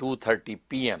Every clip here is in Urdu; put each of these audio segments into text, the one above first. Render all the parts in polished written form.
2:30 PM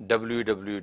www.rehm.tv,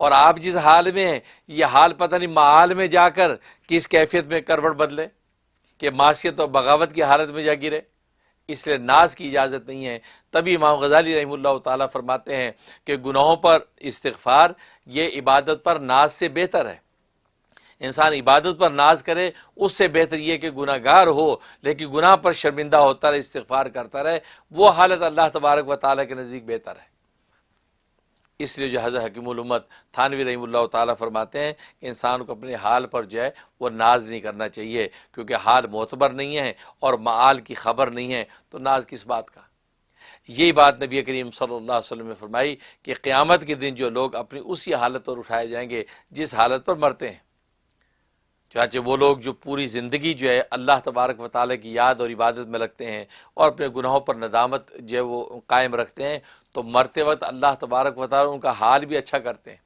اور آپ جس حال میں ہیں یہ حال پتہ نہیں معال میں جا کر کس کیفیت میں کروٹ بدلے کہ معصیت اور بغاوت کی حالت میں جا گرے. اس لیے ناز کی اجازت نہیں ہے. تبھی امام غزالی رحمہ اللہ تعالیٰ فرماتے ہیں کہ گناہوں پر استغفار یہ عبادت پر ناز سے بہتر ہے. انسان عبادت پر ناز کرے اس سے بہتر یہ کہ گناہ گار ہو لیکن گناہ پر شرمندہ ہوتا رہے، استغفار کرتا رہے. وہ حالت اللہ تبارک و تعالیٰ کے نزدیک بہتر ہے. اس لیے جو حضرت حکیم الامت تھانوی رحمہ اللہ تعالیٰ فرماتے ہیں کہ انسان کو اپنے حال پر جو ہے وہ ناز نہیں کرنا چاہیے، کیونکہ حال معتبر نہیں ہے اور معال کی خبر نہیں ہے، تو ناز کس بات کا. یہی بات نبی کریم صلی اللہ علیہ وسلم نے فرمائی کہ قیامت کے دن جو لوگ اپنی اسی حالت پر اٹھائے جائیں گے جس حالت پر مرتے ہیں. چنانچہ وہ لوگ جو پوری زندگی جو ہے اللہ تبارک و تعالیٰ کی یاد اور عبادت میں لگتے ہیں اور اپنے گناہوں پر ندامت جو ہے وہ قائم رکھتے ہیں، تو مرتے وقت اللہ تبارک و تعالیٰ ان کا حال بھی اچھا کرتے ہیں.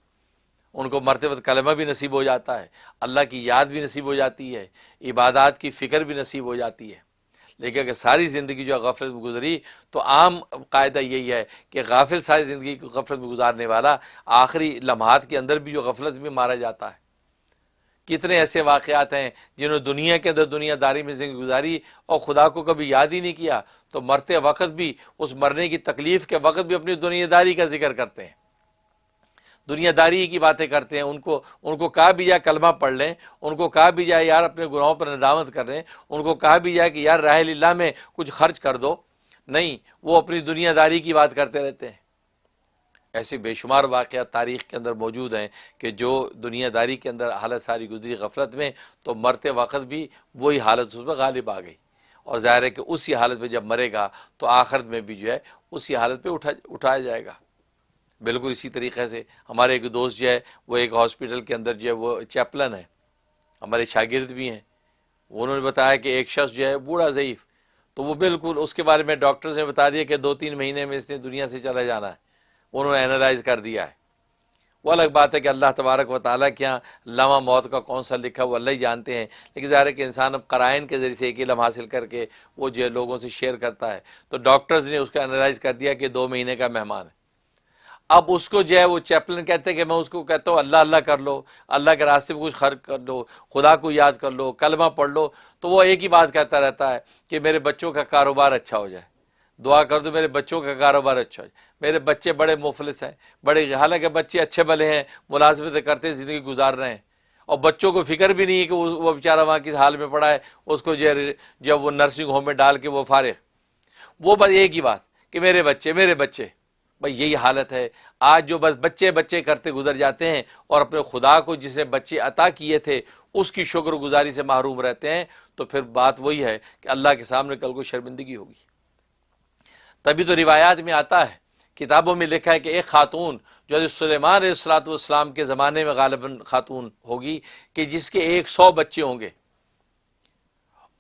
ان کو مرتے وقت کلمہ بھی نصیب ہو جاتا ہے، اللہ کی یاد بھی نصیب ہو جاتی ہے، عبادات کی فکر بھی نصیب ہو جاتی ہے. لیکن اگر ساری زندگی جو غفلت میں گزری تو عام قاعدہ یہی ہے کہ غافل ساری زندگی کو غفلت میں گزارنے والا آخری لمحات کے اندر بھی جو غفلت میں مارا جاتا ہے. کتنے ایسے واقعات ہیں جنہوں نے دنیا کے اندر دنیا داری میں زندگی گزاری اور خدا کو کبھی یاد ہی نہیں کیا، تو مرتے وقت بھی اس مرنے کی تکلیف کے وقت بھی اپنی دنیا داری کا ذکر کرتے ہیں، دنیا داری کی باتیں کرتے ہیں. ان کو کہا بھی جائے کلمہ پڑھ لیں، ان کو کہا بھی جائے یار اپنے گناہوں پر ندامت کر لیں، ان کو کہا بھی جائے کہ یار راہ اللہ میں کچھ خرچ کر دو، نہیں، وہ اپنی دنیا داری کی بات کرتے رہتے ہیں. ایسے بے شمار واقعات تاریخ کے اندر موجود ہیں کہ جو دنیا داری کے اندر حالت ساری گزری غفلت میں، تو مرتے وقت بھی وہی حالت اس میں غالب آ گئی. اور ظاہر ہے کہ اسی حالت میں جب مرے گا تو آخرت میں بھی جو ہے اسی حالت پہ اٹھایا جائے گا. بالکل اسی طریقے سے ہمارے ایک دوست جو ہے وہ ایک ہاسپٹل کے اندر جو ہے وہ چیپلن ہے، ہمارے شاگرد بھی ہیں. انہوں نے بتایا کہ ایک شخص جو ہے بوڑھا ضعیف، تو وہ بالکل اس کے بارے میں ڈاکٹرز نے بتا دیا کہ 2-3 مہینے میں اس نے دنیا سے چلا جانا ہے. انہوں نے اینالائز کر دیا ہے. وہ الگ بات ہے کہ اللہ تبارک و تعالیٰ کے یہاں لمحہ موت کا کون سا لکھا وہ اللہ ہی جانتے ہیں، لیکن ظاہر ہے کہ انسان اب قرائن کے ذریعے سے ایک علم حاصل کر کے وہ جو ہے لوگوں سے شیئر کرتا ہے. تو ڈاکٹرز نے اس کو اینالائز کر دیا کہ 2 مہینے کا مہمان ہے. اب اس کو جو ہے وہ چیپلن کہتے ہیں کہ میں اس کو کہتا ہوں اللہ اللہ کر لو، اللہ کے راستے میں کچھ خرچ کر لو، خدا کو یاد کر لو، کلمہ پڑھ لو. تو وہ ایک ہی بات کہتا رہتا ہے کہ میرے بچوں کا کاروبار اچھا ہو جائے، دعا کر دو میرے بچوں کا کاروبار اچھا ہو جائے، میرے بچے بڑے مفلس ہیں، بڑے، حالانکہ بچے اچھے بھلے ہیں، ملازمتیں کرتے ہیں، زندگی گزار رہے ہیں، اور بچوں کو فکر بھی نہیں ہے کہ وہ بیچارہ وہاں کس حال میں پڑا ہے. اس کو جب وہ نرسنگ ہوم میں ڈال کے وہ فارغ، وہ بس ایک ہی بات کہ میرے بچے میرے بچے. بھائی یہی حالت ہے آج، جو بس بچے بچے کرتے گزر جاتے ہیں اور اپنے خدا کو جس نے بچے عطا کیے تھے اس کی شکر گزاری سے محروم رہتے ہیں. تو پھر بات وہی ہے کہ اللہ کے سامنے کل کو شرمندگی ہوگی. تبھی تو روایات میں آتا ہے، کتابوں میں لکھا ہے کہ ایک خاتون جو حضرت سلیمان علیہ السلام کے زمانے میں غالباً خاتون ہوگی کہ جس کے 100 بچے ہوں گے،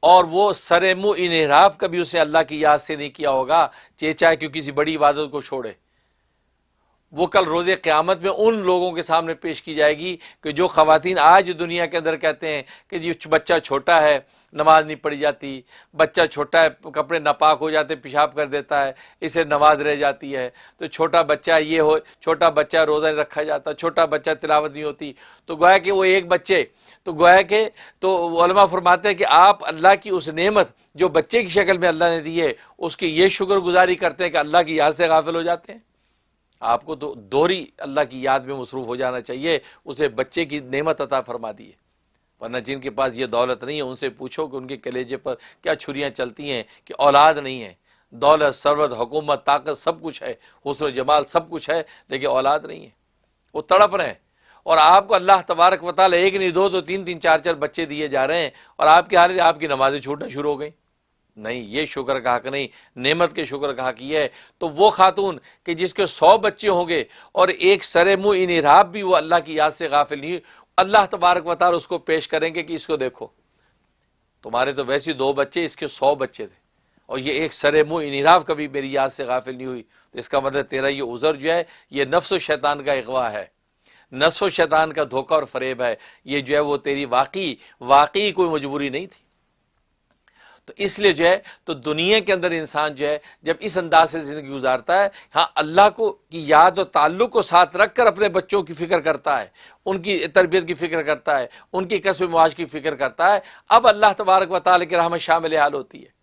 اور وہ سر منہ انحراف کبھی اسے اللہ کی یاد سے نہیں کیا ہوگا، چاہے کہ کسی بڑی عبادت کو چھوڑے. وہ کل روز قیامت میں ان لوگوں کے سامنے پیش کی جائے گی کہ جو خواتین آج دنیا کے اندر کہتے ہیں کہ جی بچہ چھوٹا ہے نماز نہیں پڑھی جاتی، بچہ چھوٹا ہے کپڑے ناپاک ہو جاتے پیشاب کر دیتا ہے، اسے نماز رہ جاتی ہے، تو چھوٹا بچہ یہ ہو، چھوٹا بچہ روزہ نہیں رکھا جاتا، چھوٹا بچہ تلاوت نہیں ہوتی. تو گویا کہ وہ ایک بچے، تو گویا کہ تو علماء فرماتے ہیں کہ آپ اللہ کی اس نعمت جو بچے کی شکل میں اللہ نے دی ہے اس کی یہ شکر گزاری کرتے ہیں کہ اللہ کی یاد سے غافل ہو جاتے ہیں. آپ کو تو دوہری اللہ کی یاد میں مصروف ہو جانا چاہیے، اسے بچے کی نعمت عطا فرما دی ہے. ورنہ جن کے پاس یہ دولت نہیں ہے ان سے پوچھو کہ ان کے کلیجے پر کیا چھریاں چلتی ہیں کہ اولاد نہیں ہے. دولت، ثروت، حکومت، طاقت سب کچھ ہے، حسن و جمال سب کچھ ہے، لیکن اولاد نہیں ہے، وہ تڑپ رہے ہیں. اور آپ کو اللہ تبارک و تعالیٰ ایک نہیں 2 تو 3 4 بچے دیے جا رہے ہیں، اور آپ کی حالت آپ کی نمازیں چھوٹنا شروع ہو گئیں. نہیں، یہ شکر کا حق نہیں، نعمت کے شکر کا حق یہ ہے. تو وہ خاتون کہ جس کے 100 بچے ہوں گے اور ایک سر منہ انحراف بھی وہ اللہ کی یاد سے غافل نہیں، اللہ تبارک و تعالیٰ اس کو پیش کریں گے کہ اس کو دیکھو تمہارے تو ویسے 2 بچے، اس کے 100 بچے تھے، اور یہ ایک سر منہ انحراف کبھی میری یاد سے غافل نہیں ہوئی. تو اس کا مطلب تیرا یہ عذر جو ہے یہ نفس و شیطان کا اغوا ہے، نفس و شیطان کا دھوکہ اور فریب ہے. یہ جو ہے وہ تیری واقعی کوئی مجبوری نہیں تھی. تو اس لیے جو ہے تو دنیا کے اندر انسان جو ہے جب اس انداز سے زندگی گزارتا ہے، ہاں اللہ کو کی یاد اور تعلق کو ساتھ رکھ کر اپنے بچوں کی فکر کرتا ہے، ان کی تربیت کی فکر کرتا ہے، ان کی کسب معاش کی فکر کرتا ہے، اب اللہ تبارک و تعالیٰ کی رحمت شامل حال ہوتی ہے۔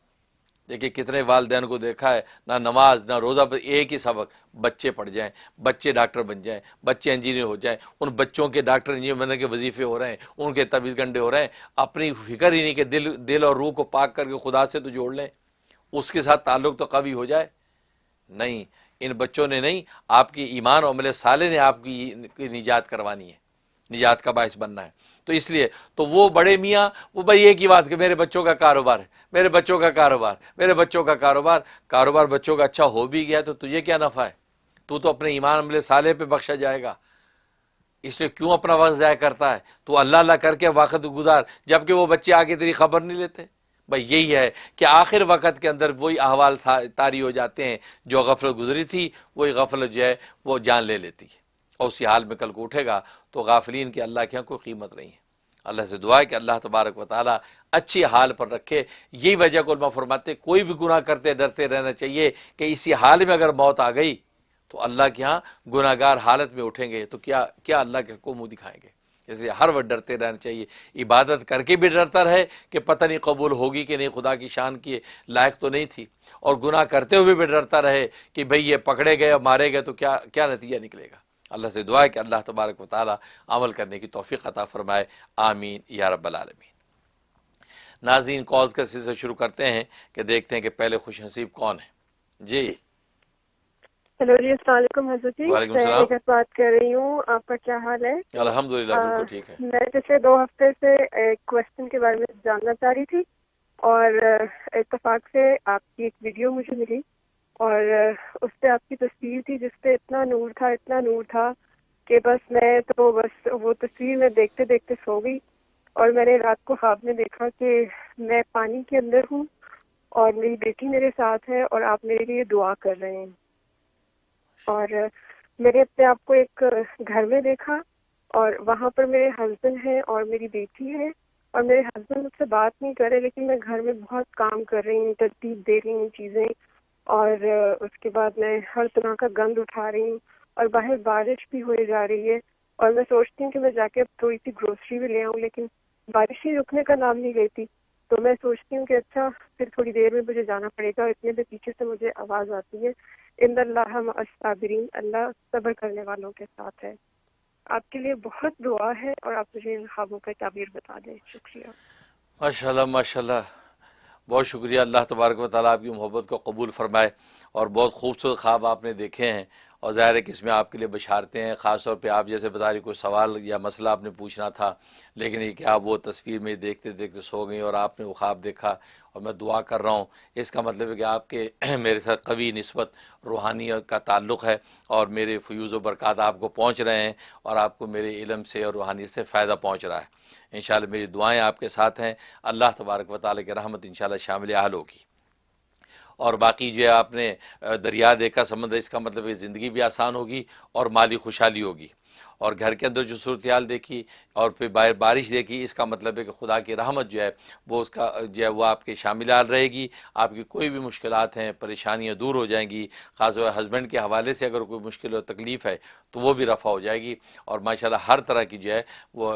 دیکھیے کتنے والدین کو دیکھا ہے، نہ نماز نہ روزہ، پر ایک ہی سبق، بچے پڑھ جائیں، بچے ڈاکٹر بن جائیں، بچے انجینئر ہو جائیں، ان بچوں کے ڈاکٹر انجینئر بننے کے وظیفے ہو رہے ہیں، ان کے تعویذ گنڈے ہو رہے ہیں، اپنی فکر ہی نہیں کہ دل اور روح کو پاک کر کے خدا سے تو جوڑ لیں، اس کے ساتھ تعلق تو قوی ہو جائے۔ نہیں، ان بچوں نے نہیں، آپ کی ایمان اور عمل صالح نے آپ کی نجات کروانی ہے، نجات کا باعث بننا ہے۔ تو اس لیے تو وہ بڑے میاں وہ بھائی ایک ہی بات کہ میرے بچوں کا کاروبار ہے، میرے بچوں کا کاروبار، میرے بچوں کا کاروبار بچوں کا اچھا ہو بھی گیا تو تجھے کیا نفع ہے؟ تو اپنے ایمان عمل صالح پہ بخشا جائے گا، اس لیے کیوں اپنا وقت ضائع کرتا ہے؟ تو اللہ اللہ کر کے وقت گزار، جبکہ وہ بچے آگے تیری خبر نہیں لیتے۔ بھائی یہی ہے کہ آخر وقت کے اندر وہی احوال طاری ہو جاتے ہیں، جو غفلت گزری تھی وہی غفلت جو ہے وہ جان لے لیتی ہے، اور اسی حال میں کل کو اٹھے گا تو غافلین کی اللہ کے ہاں کوئی قیمت نہیں ہے۔ اللہ سے دعا ہے کہ اللہ تبارک و تعالیٰ اچھی حال پر رکھے۔ یہی وجہ کو علماء فرماتے کوئی بھی گناہ کرتے ڈرتے رہنا چاہیے کہ اسی حال میں اگر موت آ گئی تو اللہ کے ہاں گناہ گار حالت میں اٹھیں گے تو کیا اللہ کے کو منہ دکھائیں گے؟ اس لیے ہر وقت ڈرتے رہنا چاہیے، عبادت کر کے بھی ڈرتا رہے کہ پتہ نہیں قبول ہوگی کہ نہیں، خدا کی شان کی لائق تو نہیں تھی، اور گناہ کرتے ہوئے بھی ڈرتا رہے کہ بھئی یہ پکڑے گئے اور مارے گئے تو کیا نتیجہ نکلے گا۔ اللہ سے دعا ہے کہ اللہ تبارک و تعالی عمل کرنے کی توفیق عطا فرمائے، آمین یا رب العالمین۔ ناظرین، کالز کا سلسلہ شروع کرتے ہیں کہ دیکھتے ہیں کہ پہلے خوش نصیب کون ہے۔ جی ہیلو جی، السلام علیکم حضرت جی، وعلیکم میں السلام۔ ایک بات کر رہی ہوں، آپ کا کیا حال ہے؟ الحمدللہ بالکل ٹھیک ہے۔ میں پچھلے 2 ہفتے سے ایک کوشچن کے بارے میں جاننا چاہ رہی تھی، اور اتفاق سے آپ کی ایک ویڈیو مجھے ملی، اور اس پہ آپ کی تصویر تھی جس پہ اتنا نور تھا کہ میں وہ تصویر میں دیکھتے دیکھتے سو گئی، اور میں نے رات کو خواب میں دیکھا کہ میں پانی کے اندر ہوں اور میری بیٹی میرے ساتھ ہے اور آپ میرے لیے دعا کر رہے ہیں، اور میں نے اپنے آپ کو ایک گھر میں دیکھا، اور وہاں پر میرے ہسبینڈ ہیں اور میری بیٹی ہے، اور میرے ہسبینڈ مجھ سے بات نہیں کر رہے، لیکن میں گھر میں بہت کام کر رہی ہوں، ترتیب دے رہی ہوں چیزیں، اور اس کے بعد میں ہر طرح کا گند اٹھا رہی ہوں، اور باہر بارش بھی ہوئے جا رہی ہے، اور میں سوچتی ہوں کہ میں جا کے اب تھوڑی سی گروسری بھی لے آؤں، لیکن بارش ہی رکنے کا نام نہیں لیتی، تو میں سوچتی ہوں کہ اچھا پھر تھوڑی دیر میں مجھے جانا پڑے گا، اتنے میں پیچھے سے مجھے آواز آتی ہے، ان اللہ مع الصابرین، اللہ صبر کرنے والوں کے ساتھ ہے۔ آپ کے لیے بہت دعا ہے، اور آپ مجھے ان خوابوں کا تعبیر بتا دیں، شکریہ۔ ماشاءاللہ ماشاءاللہ، بہت شکریہ، اللہ تبارک و تعالیٰ آپ کی محبت کو قبول فرمائے، اور بہت خوبصورت خواب آپ نے دیکھے ہیں، اور ظاہر ہے کہ اس میں آپ کے لیے بشارتیں ہیں، خاص طور پہ آپ جیسے بتا رہی کوئی سوال یا مسئلہ آپ نے پوچھنا تھا، لیکن یہ کہ آپ وہ تصویر میں دیکھتے دیکھتے سو گئیں اور آپ نے وہ خواب دیکھا، اور میں دعا کر رہا ہوں، اس کا مطلب ہے کہ آپ کے میرے ساتھ قوی نسبت روحانیت کا تعلق ہے، اور میرے فیوز و برکات آپ کو پہنچ رہے ہیں، اور آپ کو میرے علم سے اور روحانیت سے فائدہ پہنچ رہا ہے۔ انشاءاللہ میری دعائیں آپ کے ساتھ ہیں، اللہ تبارک و تعالیٰ کی رحمت انشاءاللہ شامل حال ہوگی۔ اور باقی جو ہے آپ نے دریا دیکھا سمندر، اس کا مطلب ہے زندگی بھی آسان ہوگی اور مالی خوشحالی ہوگی، اور گھر کے اندر جو صورتحال دیکھی اور پھر باہر بارش دیکھی، اس کا مطلب ہے کہ خدا کی رحمت جو ہے وہ اس کا جو ہے وہ آپ کے شامل حال رہے گی، آپ کی کوئی بھی مشکلات ہیں پریشانیاں دور ہو جائیں گی، خاص طور پر ہسبینڈ کے حوالے سے اگر کوئی مشکل اور تکلیف ہے تو وہ بھی رفع ہو جائے گی، اور ماشاءاللہ ہر طرح کی جو ہے وہ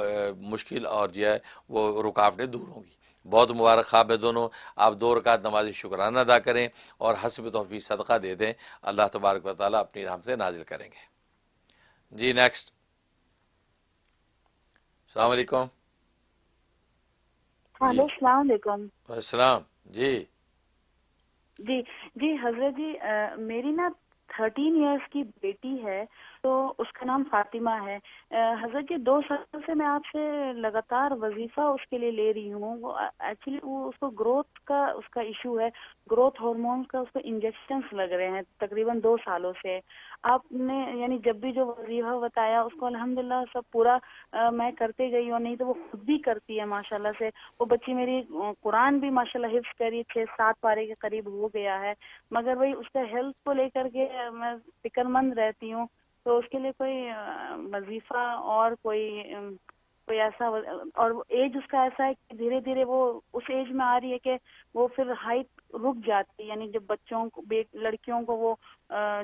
مشکل اور جو ہے وہ رکاوٹیں دور ہوں گی۔ بہت مبارک خواب ہے دونوں، آپ 2 رکعت نماز شکرانہ ادا کریں اور حسب توفیق صدقہ دے دیں، اللہ تبارک و تعالیٰ اپنی رحمت سے نازل کریں گے۔ جی نیکسٹ، السلام علیکم۔ جی ہلو، السلام علیکم۔ السلام۔ جی جی حضرت جی، میری نا 13 ایئرس کی بیٹی ہے، تو اس کا نام فاطمہ ہے۔ حضرت جی 2 سال سے میں آپ سے لگاتار وظیفہ اس کے لیے لے رہی ہوں، وہ ایکچولی اس کو گروتھ کا اس کا ایشو ہے، گروتھ ہارمون کا اس کو انجیکشنز لگ رہے ہیں تقریباً 2 سالوں سے۔ آپ نے یعنی جب بھی جو وظیفہ بتایا اس کو الحمدللہ سب پورا میں کرتے گئی، اور نہیں تو وہ خود بھی کرتی ہے ماشاءاللہ سے۔ وہ بچی میری قرآن بھی ماشاءاللہ حفظ کری، 6-7 پارے کے قریب ہو گیا ہے، مگر وہی اس کا ہیلتھ کو لے کر کے میں فکر مند رہتی ہوں، تو اس کے لیے کوئی وظیفہ اور کوئی کوئی ایسا، اور ایج اس کا ایسا ہے کہ دھیرے دھیرے وہ اس ایج میں آ رہی ہے کہ وہ پھر ہائٹ رک جاتی ہے، یعنی جب بچوں کو لڑکیوں کو وہ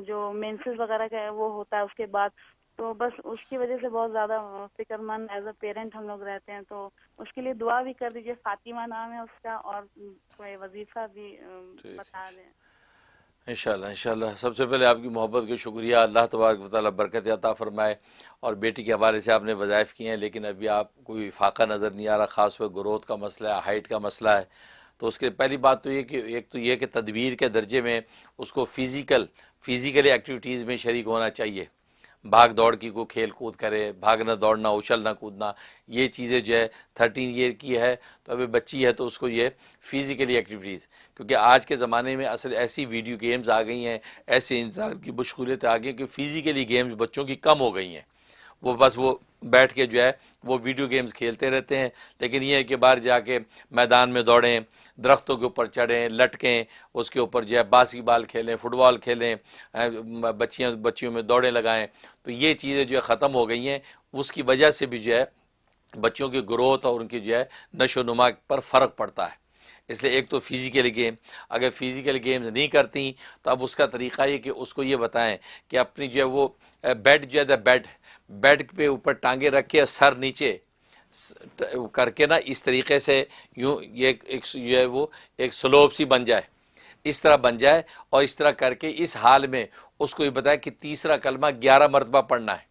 جو مینسز وغیرہ کا وہ ہوتا ہے اس کے بعد، تو بس اس کی وجہ سے بہت زیادہ فکر مند ایز اے پیرنٹ ہم لوگ رہتے ہیں. تو اس کے لیے دعا بھی کر دیجیے. فاطمہ نام ہے اس کا، اور کوئی وظیفہ بھی بتا دیں. انشاءاللہ. سب سے پہلے آپ کی محبت کا شکریہ. اللہ تبارک و تعالیٰ برکت عطا فرمائے. اور بیٹی کے حوالے سے آپ نے وظائف کیے ہیں، لیکن ابھی آپ کوئی فاقہ نظر نہیں آ رہا، خاص طور گروتھ کا مسئلہ ہے، ہائٹ کا مسئلہ ہے. تو اس کے پہلی بات تو یہ کہ ایک تو یہ کہ تدبیر کے درجے میں اس کو فزیکلی ایکٹیویٹیز میں شریک ہونا چاہیے. بھاگ دوڑ کی کوئی کھیل کود کرے، بھاگنا دوڑنا، اچھلنا کودنا، یہ چیزیں جو ہے 13 ایئر کی ہے تو ابھی بچی ہے، تو اس کو یہ فزیکلی ایکٹیویٹیز، کیونکہ آج کے زمانے میں اصل ایسی ویڈیو گیمز آ گئی ہیں، ایسے انسان کی مشغولیتیں آ گئی ہیں کہ فزیکلی گیمز بچوں کی کم ہو گئی ہیں. وہ بس وہ بیٹھ کے جو ہے وہ ویڈیو گیمز کھیلتے رہتے ہیں. لیکن یہ ہے کہ باہر جا کے میدان میں دوڑیں، درختوں کے اوپر چڑھیں، لٹکیں، اس کے اوپر جو ہے باسکی بال کھیلیں، فٹ بال کھیلیں، بچیوں میں دوڑیں لگائیں. تو یہ چیزیں جو ہے ختم ہو گئی ہیں. اس کی وجہ سے بھی جو ہے بچوں کی گروتھ اور ان کی جو ہے نشو و نما پر فرق پڑتا ہے. اس لیے ایک تو فزیکل گیم، اگر فزیکل گیمز نہیں کرتی تو اب اس کا طریقہ یہ کہ اس کو یہ بتائیں کہ اپنی جو ہے وہ بیڈ جو ہے بیڈ پہ اوپر ٹانگیں رکھ کے سر نیچے کر کے نا اس طریقے سے یوں یہ جو ہے وہ ایک سلوپ سی بن جائے، اس طرح بن جائے. اور اس طرح کر کے اس حال میں اس کو یہ بتائے کہ تیسرا کلمہ 11 مرتبہ پڑھنا ہے،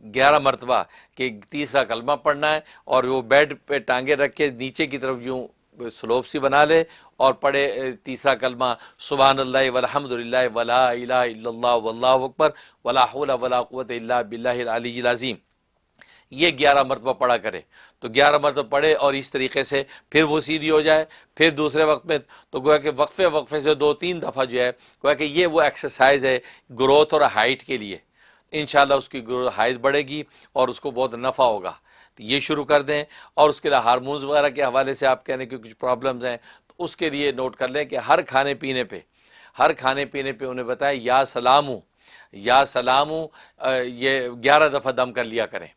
11 مرتبہ کہ تیسرا کلمہ پڑھنا ہے. اور وہ بیڈ پہ ٹانگیں رکھ کے نیچے کی طرف یوں سلوپ سی بنا لے اور پڑھے تیسرا کلمہ سبحان اللہ والحمد للہ ولا الہ الا اللہ واللہ اکبر ولا حول ولا قوت الا باللہ العلی العظیم. یہ 11 مرتبہ پڑھا کرے. تو 11 مرتبہ پڑھے اور اس طریقے سے پھر وہ سیدھی ہو جائے. پھر دوسرے وقت میں تو گویا کہ وقفے سے 2-3 دفعہ جو ہے گویا کہ یہ وہ ایکسرسائز ہے گروتھ اور ہائٹ کے لیے. انشاءاللہ اس کی ہائٹ بڑھے گی اور اس کو بہت نفع ہوگا. تو یہ شروع کر دیں. اور اس کے لیے ہارمونز وغیرہ کے حوالے سے آپ کہنے کی کچھ پرابلمز ہیں تو اس کے لیے نوٹ کر لیں کہ ہر کھانے پینے پہ انہیں بتائیں یا سلامو یہ 11 دفعہ دم کر لیا کریں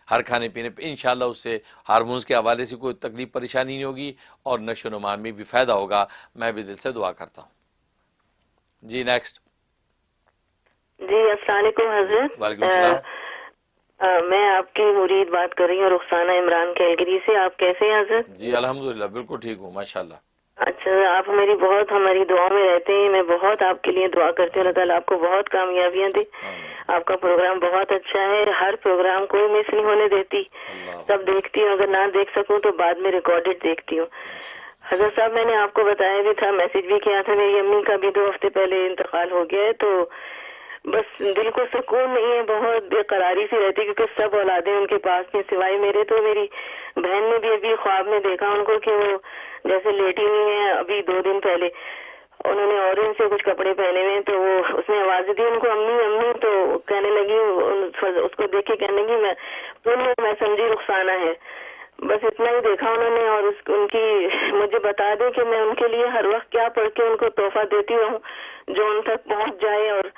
ہر کھانے پینے پہ. انشاءاللہ اس سے ہارمونز کے حوالے سے کوئی تکلیف پریشانی نہیں ہوگی اور نشو و نما میں بھی فائدہ ہوگا. میں بھی دل سے دعا کرتا ہوں. جی نیکسٹ. جی السلام علیکم حضرت. وعلیکم السلام. میں آپ کی مرید بات کر رہی ہوں رخسانہ عمران کیلگری سے. آپ کیسے ہیں حضرت؟ جی الحمدللہ بالکل ٹھیک ہوں ماشاءاللہ. اچھا آپ ہماری دعا میں رہتے ہیں. میں بہت آپ کے لیے دعا کرتی ہوں. اللہ تعالیٰ آپ کو بہت کامیابیاں دے. آپ کا پروگرام بہت اچھا ہے. ہر پروگرام کوئی مس نہیں ہونے دیتی. سب دیکھتی ہوں. اگر نہ دیکھ سکوں تو بعد میں ریکارڈڈ دیکھتی ہوں. حضرت صاحب میں نے آپ کو بتایا بھی تھا، میسج بھی کیا تھا. میری امی کا بھی 2 ہفتے پہلے انتقال ہو گیا ہے. تو بس دل کو سکون نہیں ہے، بہت بے قراری سی رہتی کیونکہ سب اولادیں ان کے پاس تھیں سوائے میرے. تو میری بہن نے بھی ابھی خواب میں دیکھا ان کو کہ وہ جیسے لیٹی ہوئی ہیں. ابھی 2 دن پہلے انہوں نے اورنج سے کچھ کپڑے پہنے ہوئے تو وہ اس نے آواز دی ان کو امی امی. تو کہنے لگی، اس کو دیکھ کے کہنے لگی میں سمجھی رخسانہ ہے. بس اتنا ہی دیکھا انہوں نے. اور ان کی مجھے بتا دیں کہ میں ان کے لیے ہر وقت کیا پڑھ کے ان کو تحفہ دیتی ہوں جو ان تک پہنچ جائے. اور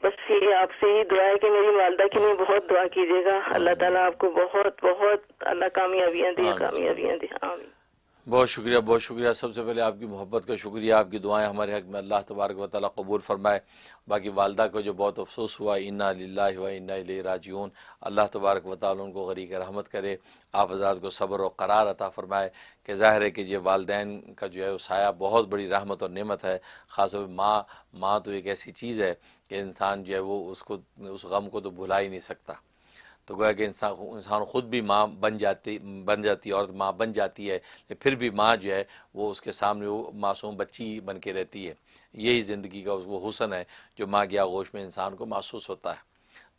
بس یہ آپ سے ہی دعا ہے کہ میری والدہ کے لیے بہت دعا کیجیے گا. اللہ تعالیٰ آپ کو بہت بہت اللہ کامیابیاں دے. آمین. بہت شکریہ. سب سے پہلے آپ کی محبت کا شکریہ. آپ کی دعائیں ہمارے حق میں اللہ تبارک و تعالیٰ قبول فرمائے. باقی والدہ کو جو بہت افسوس ہوا، انا للہ و انا الیہ راجعون. اللہ تبارک و تعالیٰ ان کو غریق رحمت کرے. آپ حضرات کو صبر و قرار عطا فرمائے. کہ ظاہر ہے کہ یہ والدین کا جو ہے سایہ بہت بڑی رحمت اور نعمت ہے. خاص طور پہ ماں تو ایک ایسی چیز ہے کہ انسان جو ہے وہ اس غم کو تو بھلا ہی نہیں سکتا. تو گویا کہ انسان خود بھی ماں بن جاتی ہے، عورت ماں بن جاتی ہے، پھر بھی ماں جو ہے وہ اس کے سامنے وہ معصوم بچی بن کے رہتی ہے. یہی زندگی کا وہ حسن ہے جو ماں کی آغوش میں انسان کو محسوس ہوتا ہے.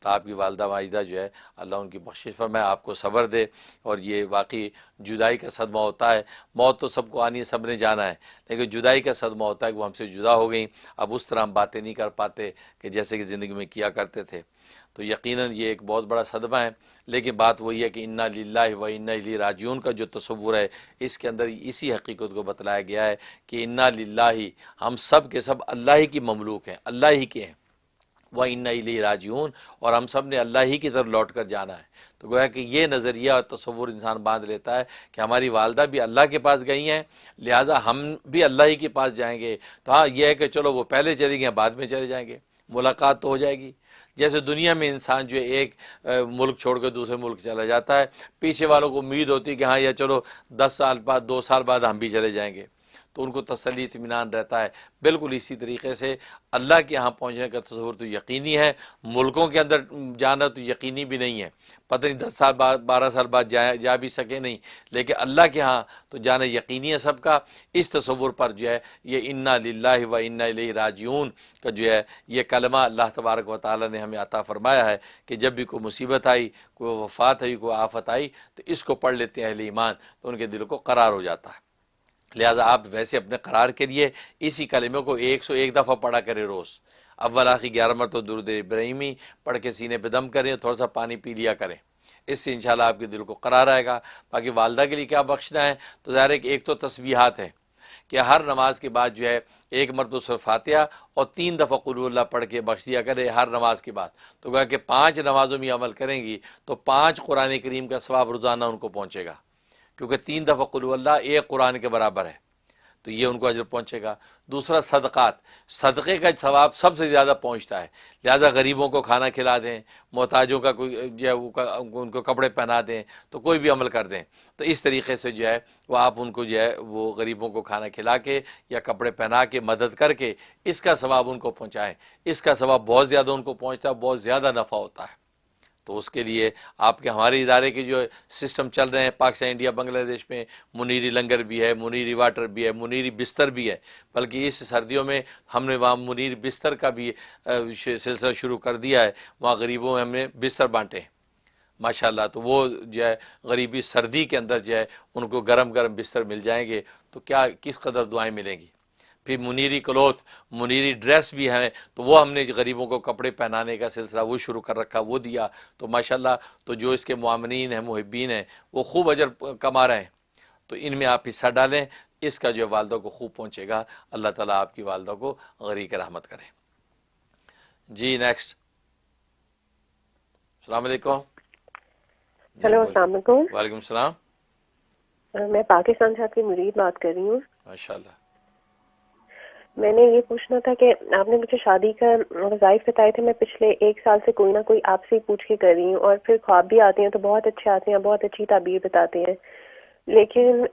تو آپ کی والدہ ماجدہ جو ہے اللہ ان کی بخشش فرمائے، آپ کو صبر دے. اور یہ واقعی جدائی کا صدمہ ہوتا ہے. موت تو سب کو آنی ہے، سب نے جانا ہے، لیکن جدائی کا صدمہ ہوتا ہے کہ وہ ہم سے جدا ہو گئیں. اب اس طرح ہم باتیں نہیں کر پاتے کہ جیسے کہ زندگی میں کیا کرتے تھے. تو یقیناً یہ ایک بہت بڑا صدمہ ہے. لیکن بات وہی ہے کہ انا للہ و انا الیہ راجعون کا جو تصور ہے اس کے اندر اسی حقیقت کو بتلایا گیا ہے کہ انا للہ، ہم سب کے سب اللہ ہی کی مملوک ہیں، اللہ ہی کے ہیں. و انا الیہ راجعون، اور ہم سب نے اللہ ہی کی طرف لوٹ کر جانا ہے۔ تو گویا کہ یہ نظریہ اور تصور انسان باندھ لیتا ہے کہ ہماری والدہ بھی اللہ کے پاس گئی ہیں، لہٰذا ہم بھی اللہ ہی کے پاس جائیں گے۔ تو ہاں یہ ہے کہ چلو وہ پہلے چلے گئے بعد میں چلے جائیں گے، ملاقات تو ہو جائے گی۔ جیسے دنیا میں انسان جو ہے ایک ملک چھوڑ کے دوسرے ملک چلا جاتا ہے، پیچھے والوں کو امید ہوتی ہے کہ ہاں یہ چلو 10 سال بعد 2 سال بعد ہم بھی چلے جائیں گے، تو ان کو تسلی اطمینان رہتا ہے۔ بالکل اسی طریقے سے اللہ کے یہاں پہنچنے کا تصور تو یقینی ہے، ملکوں کے اندر جانا تو یقینی بھی نہیں ہے، پتہ نہیں 10 سال بعد 12 سال بعد جا بھی سکے نہیں، لیکن اللہ کے ہاں تو جانا یقینی ہے سب کا۔ اس تصور پر جو ہے یہ انا للہ و انا الیہ راجعون کا جو ہے یہ کلمہ اللہ تبارک و تعالی نے ہمیں عطا فرمایا ہے کہ جب بھی کوئی مصیبت آئی، کوئی وفات آئی، کوئی آفت آئی، تو اس کو پڑھ لیتے ہیں اہل ایمان، تو ان کے دل کو قرار ہو جاتا ہے۔ لہٰذا آپ ویسے اپنے قرار کے لیے اسی کلمے کو 101 دفعہ پڑھا کریں روز، اول آخر 11 مرتبہ درود ابراہیمی پڑھ کے سینے پہ دم کریں، تھوڑا سا پانی پی لیا کریں، اس سے انشاءاللہ آپ کے دل کو قرار آئے گا۔ باقی والدہ کے لیے کیا بخشنا ہے، تو ظاہر ہے کہ ایک تو تسبیحات ہے کہ ہر نماز کے بعد جو ہے 1 مرتبہ سورہ فاتحہ اور 3 دفعہ قل هو اللہ پڑھ کے بخش دیا کرے ہر نماز کے بعد، تو گویا کہ 5 نمازوں میں عمل کریں گی تو 5 قرآن کریم کا ثواب روزانہ ان کو پہنچے گا، کیونکہ 3 دفعہ قل هو اللہ 1 قرآن کے برابر ہے، تو یہ ان کو اجر پہنچے گا۔ دوسرا صدقات، صدقے کا ثواب سب سے زیادہ پہنچتا ہے، لہذا غریبوں کو کھانا کھلا دیں، محتاجوں کا کوئی جو ہے ان کو کپڑے پہنا دیں، تو کوئی بھی عمل کر دیں، تو اس طریقے سے جو ہے وہ آپ ان کو جو ہے وہ غریبوں کو کھانا کھلا کے یا کپڑے پہنا کے مدد کر کے اس کا ثواب ان کو پہنچائیں، اس کا ثواب بہت زیادہ ان کو پہنچتا ہے، بہت زیادہ نفع ہوتا ہے۔ تو اس کے لیے آپ کے ہمارے ادارے کے جو سسٹم چل رہے ہیں پاکستان انڈیا بنگلہ دیش میں، منیری لنگر بھی ہے، منیری واٹر بھی ہے، منیری بستر بھی ہے، بلکہ اس سردیوں میں ہم نے وہاں منیر بستر کا بھی سلسلہ شروع کر دیا ہے، وہاں غریبوں میں ہم نے بستر بانٹے ہیں ماشاءاللہ، تو وہ جو ہے غریبی سردی کے اندر جو ہے ان کو گرم گرم بستر مل جائیں گے تو کیا کس قدر دعائیں ملیں گی۔ پھر منیری کلوتھ، منیری ڈریس بھی ہیں، تو وہ ہم نے غریبوں کو کپڑے پہنانے کا سلسلہ وہ شروع کر رکھا، وہ دیا، تو ماشاءاللہ تو جو اس کے معاملین ہیں، محبین ہیں، وہ خوب اجر کما رہے ہیں، تو ان میں آپ حصہ ڈالیں، اس کا جو والدہ کو خوب پہنچے گا، اللہ تعالیٰ آپ کی والدہ کو غریق رحمت کرے۔ جی نیکسٹ، السلام علیکم۔ ہیلو، السلام علیکم۔ وعلیکم السلام۔ میں پاکستان سے آپ کی مرید بات کر رہی ہوں۔ ماشاءاللہ۔ میں نے یہ پوچھنا تھا کہ آپ نے مجھے شادی کا وظائف بتائے تھے، میں پچھلے 1 سال سے کوئی نہ کوئی آپ سے ہی پوچھ کے کر رہی ہوں، اور پھر خواب بھی آتے ہیں تو بہت اچھے آتے ہیں، بہت اچھی تعبیر بتاتے ہیں، لیکن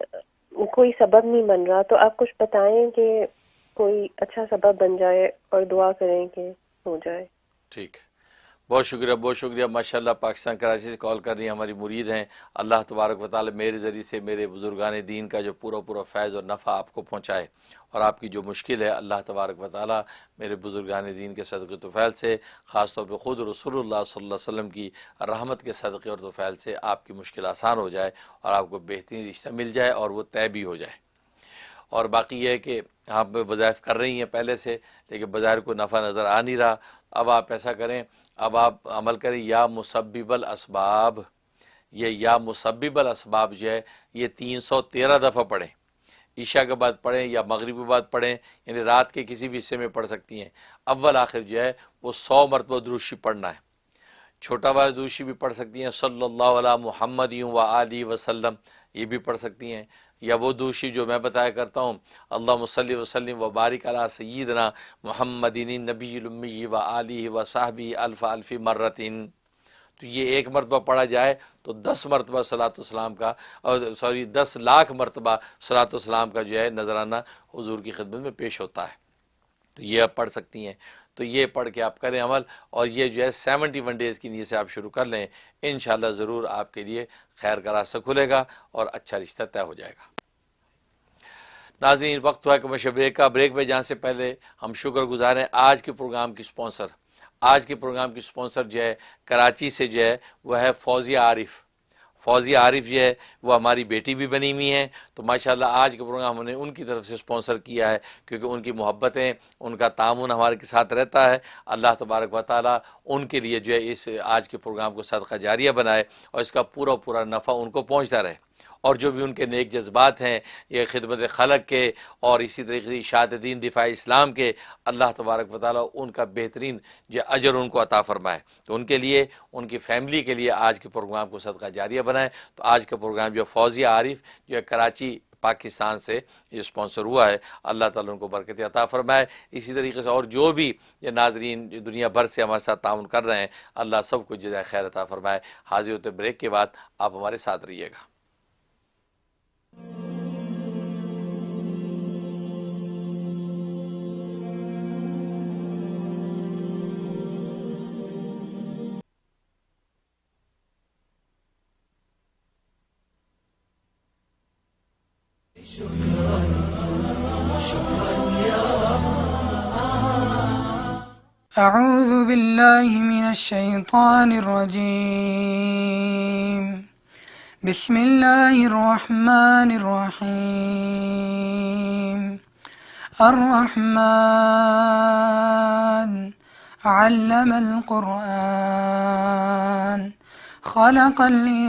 کوئی سبب نہیں بن رہا، تو آپ کچھ بتائیں کہ کوئی اچھا سبب بن جائے اور دعا کریں کہ ہو جائے۔ ٹھیک، بہت شکریہ، بہت شکریہ، ماشاءاللہ پاکستان کراچی سے کال کر رہی ہیں ہماری مرید ہیں، اللہ تبارک و تعالی میرے ذریعے سے میرے بزرگان دین کا جو پورا فیض اور نفع آپ کو پہنچائے، اور آپ کی جو مشکل ہے اللہ تبارک و تعالی میرے بزرگان دین کے صدقے و طفیل سے، خاص طور پہ خود رسول اللہ صلی اللہ علیہ وسلم کی رحمت کے صدقے اور طفیل سے آپ کی مشکل آسان ہو جائے اور آپ کو بہترین رشتہ مل جائے اور وہ طے بھی ہو جائے۔ اور باقی یہ ہے کہ آپ وظائف کر رہی ہیں پہلے سے، لیکن بظاہر کو نفع نظر آ نہیں رہا، اب آپ ایسا کریں، اب آپ عمل کریں، یا مسبب الاسباب، یہ یا مسبب الاسباب جو ہے یہ 313 دفعہ پڑھیں، عشاء کے بعد پڑھیں یا مغرب کے بعد پڑھیں، یعنی رات کے کسی بھی حصے میں پڑھ سکتی ہیں۔ اول آخر جو ہے وہ 100 مرتبہ درود شریف پڑھنا ہے، چھوٹا والا درود شریف بھی پڑھ سکتی ہیں، صلی اللہ علی محمد و آلہ وسلم، یہ بھی پڑھ سکتی ہیں، یا وہ درود شریف جو میں بتایا کرتا ہوں، اللہم صلی وسلم و بارک علی سیدنا محمد النبی الامی و آلہ و صحبہ الف الف مرتین، تو یہ 1 مرتبہ پڑھا جائے تو 10 مرتبہ صلاۃ والسلام کا، اور 10 لاکھ مرتبہ صلاۃ والسلام کا جو ہے نذرانہ حضور کی خدمت میں پیش ہوتا ہے، تو یہ آپ پڑھ سکتی ہیں۔ تو یہ پڑھ کے آپ کریں عمل، اور یہ جو ہے 71 ڈیز کی نیت سے آپ شروع کر لیں، انشاءاللہ ضرور آپ کے لیے خیر کا راستہ کھلے گا اور اچھا رشتہ طے ہو جائے گا۔ ناظرین، وقت ہوا کہ مشہ بریک میں جانے سے پہلے ہم شکر گزار ہیں آج کے پروگرام کی سپانسر، آج کے پروگرام کی سپانسر جو ہے کراچی سے جو ہے وہ ہے فوزیہ عارف۔ فوزیہ عارف جو ہے وہ ہماری بیٹی بھی بنی ہوئی ہیں، تو ماشاءاللہ آج کے پروگرام ہم نے ان کی طرف سے سپانسر کیا ہے، کیونکہ ان کی محبتیں، ان کا تعاون ہمارے کے ساتھ رہتا ہے۔ اللہ تبارک و تعالیٰ ان کے لیے جو ہے اس آج کے پروگرام کو صدقہ جاریہ بنائے اور اس کا پورا نفع ان کو پہنچتا رہے، اور جو بھی ان کے نیک جذبات ہیں یہ خدمت خلق کے اور اسی طریقے سے اشاعت دین دفاع اسلام کے، اللہ تبارک و تعالیٰ ان کا بہترین جو اجر ان کو عطا فرمائے۔ تو ان کے لیے، ان کی فیملی کے لیے آج کے پروگرام کو صدقہ جاریہ بنائیں۔ تو آج کا پروگرام جو فوزیہ عارف جو ہے کراچی پاکستان سے یہ اسپانسر ہوا ہے، اللہ تعالیٰ ان کو برکت عطا فرمائے۔ اسی طریقے سے اور جو بھی یہ ناظرین جو دنیا بھر سے ہمارے ساتھ تعاون کر رہے ہیں، اللہ سب کو جزائے خیر عطا فرمائے۔ حاضر ہوتے بریک کے بعد آپ ہمارے ساتھ رہیے گا۔ أعوذ بالله من الشيطان الرجيم. بسم الله الرحمن الرحيم. الرحمن علم القرآن خلق الإنسان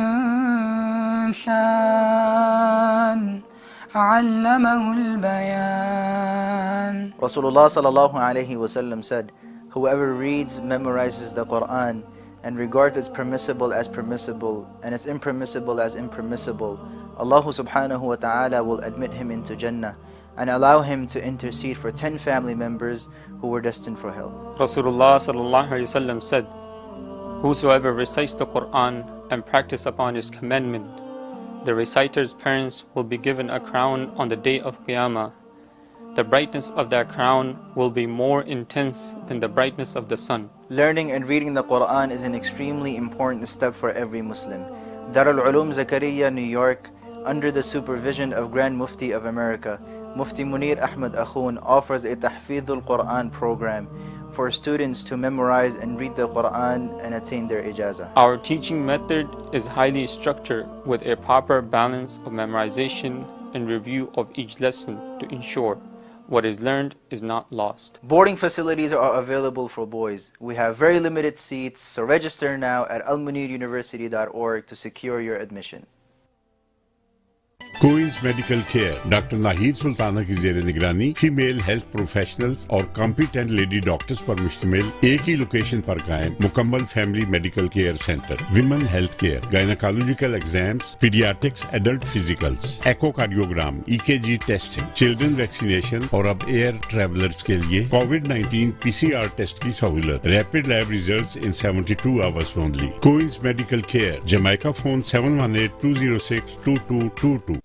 علمه البيان. Rasulullah sallallahu alayhi wasallam said, whoever reads, memorizes the Quran and regards its permissible as permissible and its impermissible as impermissible, Allah subhanahu wa ta'ala will admit him into Jannah and allow him to intercede for 10 family members who were destined for hell. Rasulullah sallallahu alayhi wasallam said, whosoever recites the Quran and practice upon its commandment, the reciter's parents will be given a crown on the day of Qiyamah. The brightness of that crown will be more intense than the brightness of the sun. Learning and reading the Quran is an extremely important step for every Muslim. Darul Uloom Zakaria, New York, under the supervision of Grand Mufti of America, Mufti Munir Ahmed Akhoon, offers a Tahfidhul Quran program for students to memorize and read the Quran and attain their ijazah. Our teaching method is highly structured with a proper balance of memorization and review of each lesson to ensure what is learned is not lost. Boarding facilities are available for boys. We have very limited seats, so register now at almuniruniversity.org to secure your admission. Queens medical care doctor Nahid Sultana کی زیر نگرانی فیمیل ہیلتھ پروفیشنلز اور کمپیٹنٹ لیڈی ڈاکٹرز پر مشتمل ایک ہی لوکیشن پر قائم مکمل family medical care centre, women health care, gynaecological exams, paediatrics, adult physicals, echocardiogram, EKG testing, children vaccination اور اب ایئر ٹریولرز کے لیے کووڈ-19 PCR ٹیسٹ کی سہولت، rapid lab results in 72 hours only. Queens medical care, Jamaica phone 718-206-2222.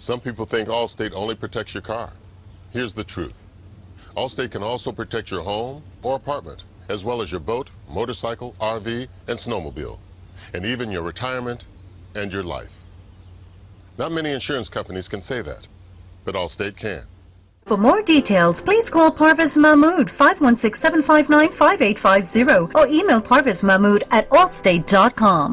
Some people think Allstate only protects your car. Here's the truth. Allstate can also protect your home or apartment, as well as your boat, motorcycle, RV, and snowmobile, and even your retirement and your life. Not many insurance companies can say that, but Allstate can. For more details, please call Parvez Mahmood 516-759-5850 or email parvezmahmood@allstate.com.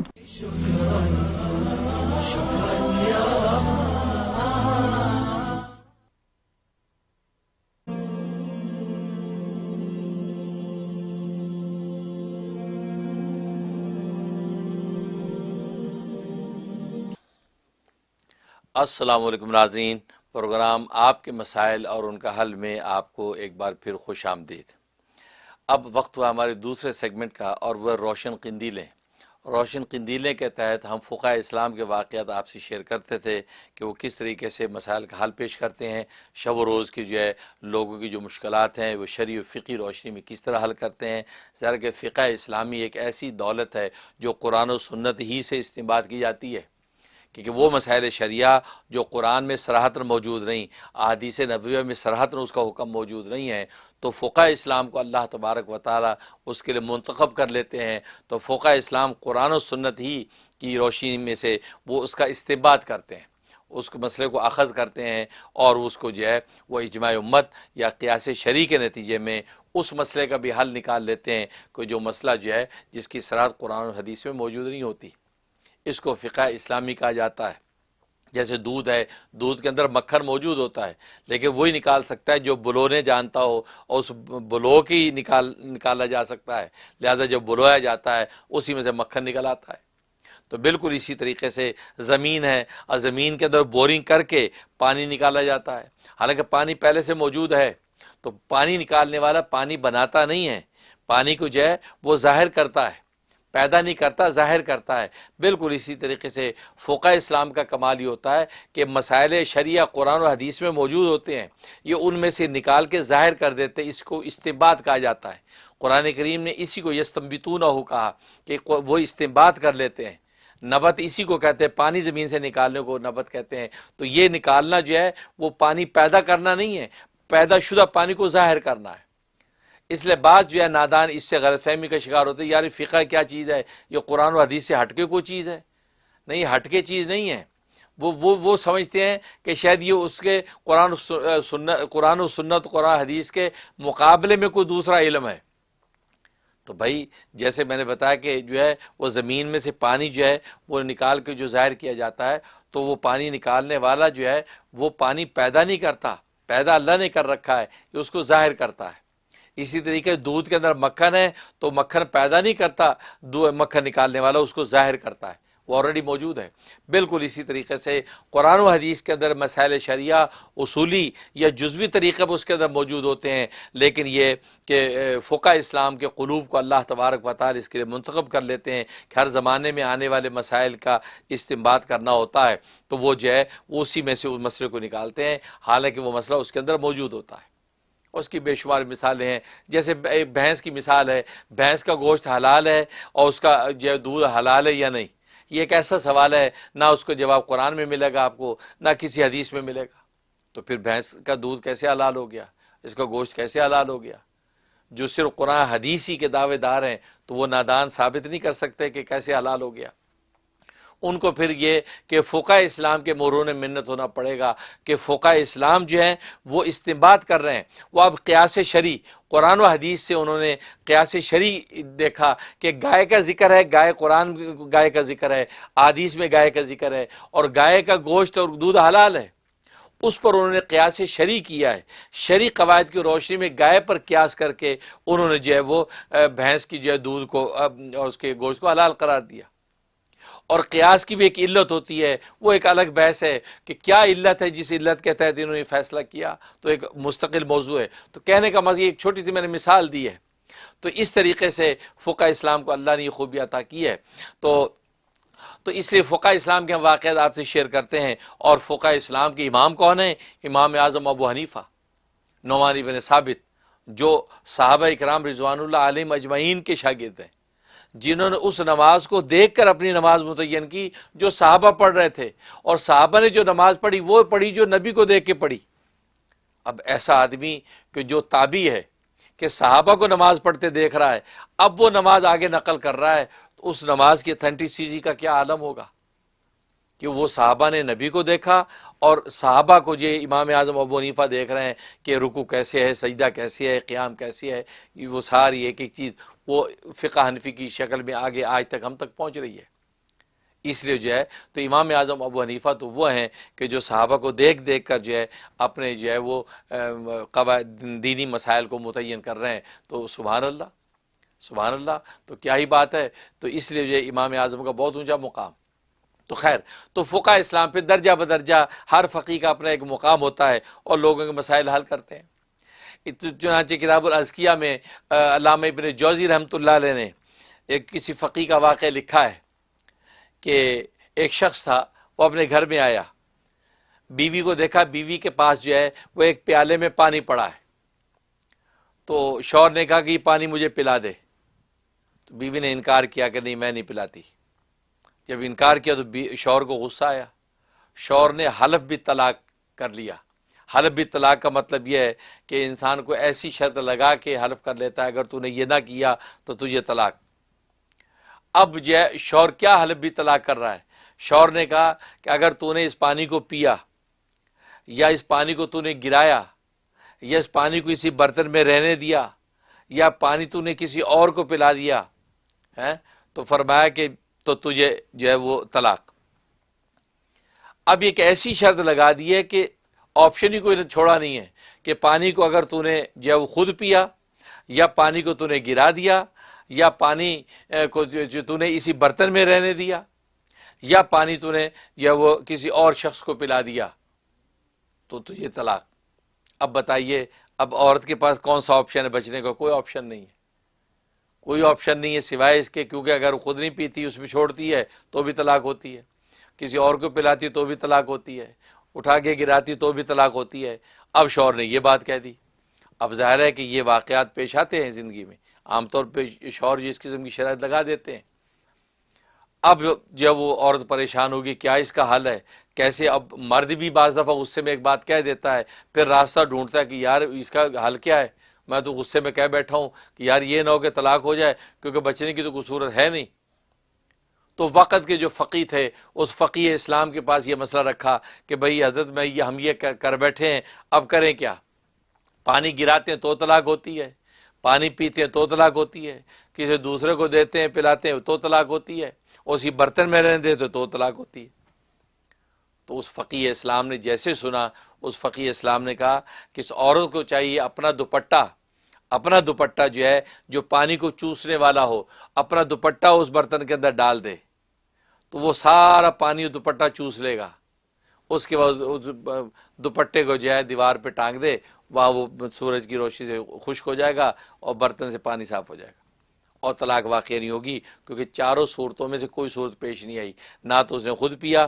السلام علیکم ناظرین، پروگرام آپ کے مسائل اور ان کا حل میں آپ کو ایک بار پھر خوش آمدید۔ اب وقت ہوا ہمارے دوسرے سیگمنٹ کا، اور وہ روشن قندیلیں۔ روشن قندیلیں کے تحت ہم فقہ اسلام کے واقعات آپ سے شیئر کرتے تھے کہ وہ کس طریقے سے مسائل کا حل پیش کرتے ہیں، شب و روز کی جو ہے لوگوں کی جو مشکلات ہیں وہ شرعی و فقہی روشنی میں کس طرح حل کرتے ہیں۔ ذرا کہ فقہ اسلامی ایک ایسی دولت ہے جو قرآن و سنت ہی سے استنباط کی جاتی ہے، کیونکہ وہ مسائل شریعہ جو قرآن میں صراحتاً موجود نہیں، احادیث نبویہ میں صراحتاً اس کا حکم موجود نہیں ہے، تو فقہ اسلام کو اللہ تبارک و تعالی اس کے لیے منتخب کر لیتے ہیں۔ تو فقہ اسلام قرآن و سنت ہی کی روشنی میں سے وہ اس کا استنباط کرتے ہیں، اس کو مسئلے کو اخذ کرتے ہیں، اور اس کو جو ہے وہ اجماع امت یا قیاس شرعی کے نتیجے میں اس مسئلے کا بھی حل نکال لیتے ہیں، کہ جو مسئلہ جو ہے جس کی صراحت قرآن و حدیث میں موجود نہیں ہوتی، اس کو فقہ اسلامی کہا جاتا ہے۔ جیسے دودھ ہے، دودھ کے اندر مکھن موجود ہوتا ہے، لیکن وہی نکال سکتا ہے جو بلونے جانتا ہو، اور اس بلو کی نکالا جا سکتا ہے، لہذا جب بلویا جاتا ہے اسی میں سے مکھن نکل آتا ہے۔ تو بالکل اسی طریقے سے زمین ہے اور زمین کے اندر بورنگ کر کے پانی نکالا جاتا ہے، حالانکہ پانی پہلے سے موجود ہے، تو پانی نکالنے والا پانی بناتا نہیں ہے، پانی کو جو ہے وہ ظاہر کرتا ہے، پیدا نہیں کرتا، ظاہر کرتا ہے۔ بالکل اسی طریقے سے فقہ اسلام کا کمال یہ ہوتا ہے کہ مسائل شریعہ قرآن و حدیث میں موجود ہوتے ہیں، یہ ان میں سے نکال کے ظاہر کر دیتے ہیں، اس کو استنباط کہا جاتا ہے۔ قرآن کریم نے اسی کو یستنبطونہ کہا کہ وہ استنباط کر لیتے ہیں، نبت اسی کو کہتے ہیں، پانی زمین سے نکالنے کو نبت کہتے ہیں۔ تو یہ نکالنا جو ہے وہ پانی پیدا کرنا نہیں ہے، پیدا شدہ پانی کو ظاہر کرنا ہے۔ اس لیے بعض جو ہے نادان اس سے غلط فہمی کا شکار ہوتے ہیں، یار فقہ کیا چیز ہے، یہ قرآن و حدیث سے ہٹ کے کوئی چیز ہے؟ نہیں، ہٹ کے چیز نہیں ہے، وہ سمجھتے ہیں کہ شاید یہ اس کے قرآن و سنت قرآن حدیث کے مقابلے میں کوئی دوسرا علم ہے۔ تو بھائی جیسے میں نے بتایا کہ جو ہے وہ زمین میں سے پانی جو ہے وہ نکال کے جو ظاہر کیا جاتا ہے، تو وہ پانی نکالنے والا جو ہے وہ پانی پیدا نہیں کرتا، پیدا اللہ نے کر رکھا ہے، یہ اس کو ظاہر کرتا ہے۔ اسی طریقے دودھ کے اندر مکھن ہے تو مکھن پیدا نہیں کرتا، مکھن نکالنے والا اس کو ظاہر کرتا ہے، وہ آلریڈی موجود ہے۔ بالکل اسی طریقے سے قرآن و حدیث کے اندر مسائل شریعہ اصولی یا جزوی طریقے پر اس کے اندر موجود ہوتے ہیں، لیکن یہ کہ فقہ اسلام کے قلوب کو اللہ تبارک و تعالی اس کے لیے منتخب کر لیتے ہیں کہ ہر زمانے میں آنے والے مسائل کا استنباط کرنا ہوتا ہے، تو وہ جو ہے وہ اسی میں سے اس مسئلے کو نکالتے ہیں، حالانکہ وہ مسئلہ اس کے اندر موجود ہوتا ہے۔ اس کی بے شمار مثالیں ہیں، جیسے بھینس کی مثال ہے، بھینس کا گوشت حلال ہے اور اس کا جو دودھ حلال ہے یا نہیں، یہ ایک ایسا سوال ہے نہ اس کو جواب قرآن میں ملے گا آپ کو، نہ کسی حدیث میں ملے گا۔ تو پھر بھینس کا دودھ کیسے حلال ہو گیا، اس کا گوشت کیسے حلال ہو گیا؟ جو صرف قرآن حدیثی کے دعوے دار ہیں تو وہ نادان ثابت نہیں کر سکتے کہ کیسے حلال ہو گیا۔ ان کو پھر یہ کہ فقہ اسلام کے مرہون منت ہونا پڑے گا کہ فقہ اسلام جو ہیں وہ استنباط کر رہے ہیں، وہ اب قیاس شرعی قرآن و حدیث سے انہوں نے قیاس شرعی دیکھا کہ گائے کا ذکر ہے، گائے قرآن گائے کا ذکر ہے، حدیث میں گائے کا ذکر ہے، اور گائے کا گوشت اور دودھ حلال ہے، اس پر انہوں نے قیاس شرعی کیا ہے، شرعی قواعد کی روشنی میں گائے پر قیاس کر کے انہوں نے جو ہے وہ بھینس کی جو ہے دودھ کو اور اس کے گوشت کو حلال قرار دیا۔ اور قیاس کی بھی ایک علت ہوتی ہے، وہ ایک الگ بحث ہے کہ کیا علت ہے جس علت کے تحت انہوں نے فیصلہ کیا، تو ایک مستقل موضوع ہے۔ تو کہنے کا مطلب ایک چھوٹی سی میں نے مثال دی ہے۔ تو اس طریقے سے فقہ اسلام کو اللہ نے یہ خوبی عطا کی ہے، تو اس لیے فقہ اسلام کے ہم واقعات آپ سے شیئر کرتے ہیں۔ اور فقہ اسلام کے امام کون ہیں؟ امام اعظم ابو حنیفہ نعمان بن ثابت، جو صحابہ اکرام رضوان اللہ علیہم اجمعین کے شاگرد ہیں، جنہوں نے اس نماز کو دیکھ کر اپنی نماز متعین کی جو صحابہ پڑھ رہے تھے، اور صحابہ نے جو نماز پڑھی وہ پڑھی جو نبی کو دیکھ کے پڑھی۔ اب ایسا آدمی کہ جو تابعی ہے کہ صحابہ کو نماز پڑھتے دیکھ رہا ہے، اب وہ نماز آگے نقل کر رہا ہے، تو اس نماز کی اتھینٹسٹی کا کیا عالم ہوگا کہ وہ صحابہ نے نبی کو دیکھا، اور صحابہ کو یہ امام اعظم ابو حنیفہ دیکھ رہے ہیں کہ رکوع کیسے ہے، سجدہ کیسے ہے، قیام کیسے ہے، وہ ساری ایک ایک چیز وہ فقہ حنفی کی شکل میں آگے آج تک ہم تک پہنچ رہی ہے۔ اس لیے جو ہے تو امام اعظم ابو حنیفہ تو وہ ہیں کہ جو صحابہ کو دیکھ دیکھ کر جو ہے اپنے جو ہے وہ قواعد دینی مسائل کو متعین کر رہے ہیں، تو سبحان اللہ سبحان اللہ، تو کیا ہی بات ہے۔ تو اس لیے جو ہے امام اعظم کا بہت اونچا مقام۔ تو خیر، تو فقہ اسلام پہ درجہ بدرجہ ہر فقیہ کا اپنا ایک مقام ہوتا ہے اور لوگوں کے مسائل حل کرتے ہیں۔ چنانچہ کتاب الاذکیہ میں علامہ ابن جوزی رحمۃ اللہ علیہ نے ایک کسی فقیہ کا واقعہ لکھا ہے کہ ایک شخص تھا، وہ اپنے گھر میں آیا، بیوی کو دیکھا، بیوی کے پاس جو ہے وہ ایک پیالے میں پانی پڑا ہے، تو شوہر نے کہا کہ یہ پانی مجھے پلا دے، تو بیوی نے انکار کیا کہ نہیں میں نہیں پلاتی۔ جب انکار کیا تو شوہر کو غصہ آیا، شوہر نے حلف بھی طلاق کر لیا۔ حلف بھی طلاق کا مطلب یہ ہے کہ انسان کو ایسی شرط لگا کے حلف کر لیتا ہے اگر تو نے یہ نہ کیا تو تجھے طلاق۔ اب جو ہے شوہر کیا حلف بھی طلاق کر رہا ہے؟ شوہر نے کہا کہ اگر تو نے اس پانی کو پیا، یا اس پانی کو تو نے گرایا، یا اس پانی کو اسی برتن میں رہنے دیا، یا پانی تو نے کسی اور کو پلا دیا ہے، تو فرمایا کہ تو تجھے جو ہے وہ طلاق۔ اب ایک ایسی شرط لگا دی ہے کہ آپشن ہی کوئی چھوڑا نہیں ہے کہ پانی کو اگر تو نے جو ہے وہ خود پیا، یا پانی کو تو نے گرا دیا، یا پانی کو جو تو نے اسی برتن میں رہنے دیا، یا پانی تو نے یا وہ کسی اور شخص کو پلا دیا تو یہ طلاق۔ اب بتائیے اب عورت کے پاس کون سا آپشن ہے بچنے کا؟ کوئی آپشن نہیں ہے، کوئی آپشن نہیں ہے سوائے اس کے، کیونکہ اگر وہ خود نہیں پیتی اس میں چھوڑتی ہے تو بھی طلاق ہوتی ہے، کسی اور کو پلاتی تو بھی طلاق ہوتی ہے، اٹھا کے گراتی تو بھی طلاق ہوتی ہے۔ اب شوہر نے یہ بات کہہ دی۔ اب ظاہر ہے کہ یہ واقعات پیش آتے ہیں زندگی میں، عام طور پہ شوہر اس قسم کی شرائط لگا دیتے ہیں۔ اب جب وہ عورت پریشان ہوگی کیا اس کا حل ہے کیسے، اب مرد بھی بعض دفعہ غصے میں ایک بات کہہ دیتا ہے، پھر راستہ ڈھونڈتا ہے کہ یار اس کا حل کیا ہے، میں تو غصے میں کہہ بیٹھا ہوں کہ یار یہ نہ ہو کہ طلاق ہو جائے کیونکہ بچنے کی تو کوئی صورت ہے نہیں۔ تو وقت کے جو فقی تھے اس فقی اسلام کے پاس یہ مسئلہ رکھا کہ بھئی حضرت میں ہم یہ کر بیٹھے ہیں، اب کریں کیا؟ پانی گراتے ہیں تو طلاق ہوتی ہے، پانی پیتے ہیں تو طلاق ہوتی ہے، کسی دوسرے کو دیتے ہیں پلاتے ہیں تو طلاق ہوتی ہے، اسی برتن میں رہنے دیتے تو طلاق ہوتی ہے۔ تو اس فقی اسلام نے جیسے سنا، اس فقی اسلام نے کہا کہ اس عورت کو چاہیے اپنا دوپٹہ جو ہے جو پانی کو چوسنے والا ہو، اپنا دوپٹہ اس برتن کے اندر ڈال دے تو وہ سارا پانی دوپٹہ چوس لے گا، اس کے بعد اس دوپٹے کو جو ہے دیوار پہ ٹانگ دے، وہاں وہ سورج کی روشنی سے خشک ہو جائے گا اور برتن سے پانی صاف ہو جائے گا اور طلاق واقع نہیں ہوگی، کیونکہ چاروں صورتوں میں سے کوئی صورت پیش نہیں آئی، نہ تو اس نے خود پیا،